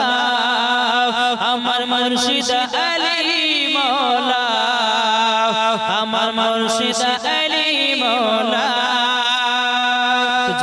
আমার মুর্শিদ আলী মাওলা, আমার মুর্শিদ আলী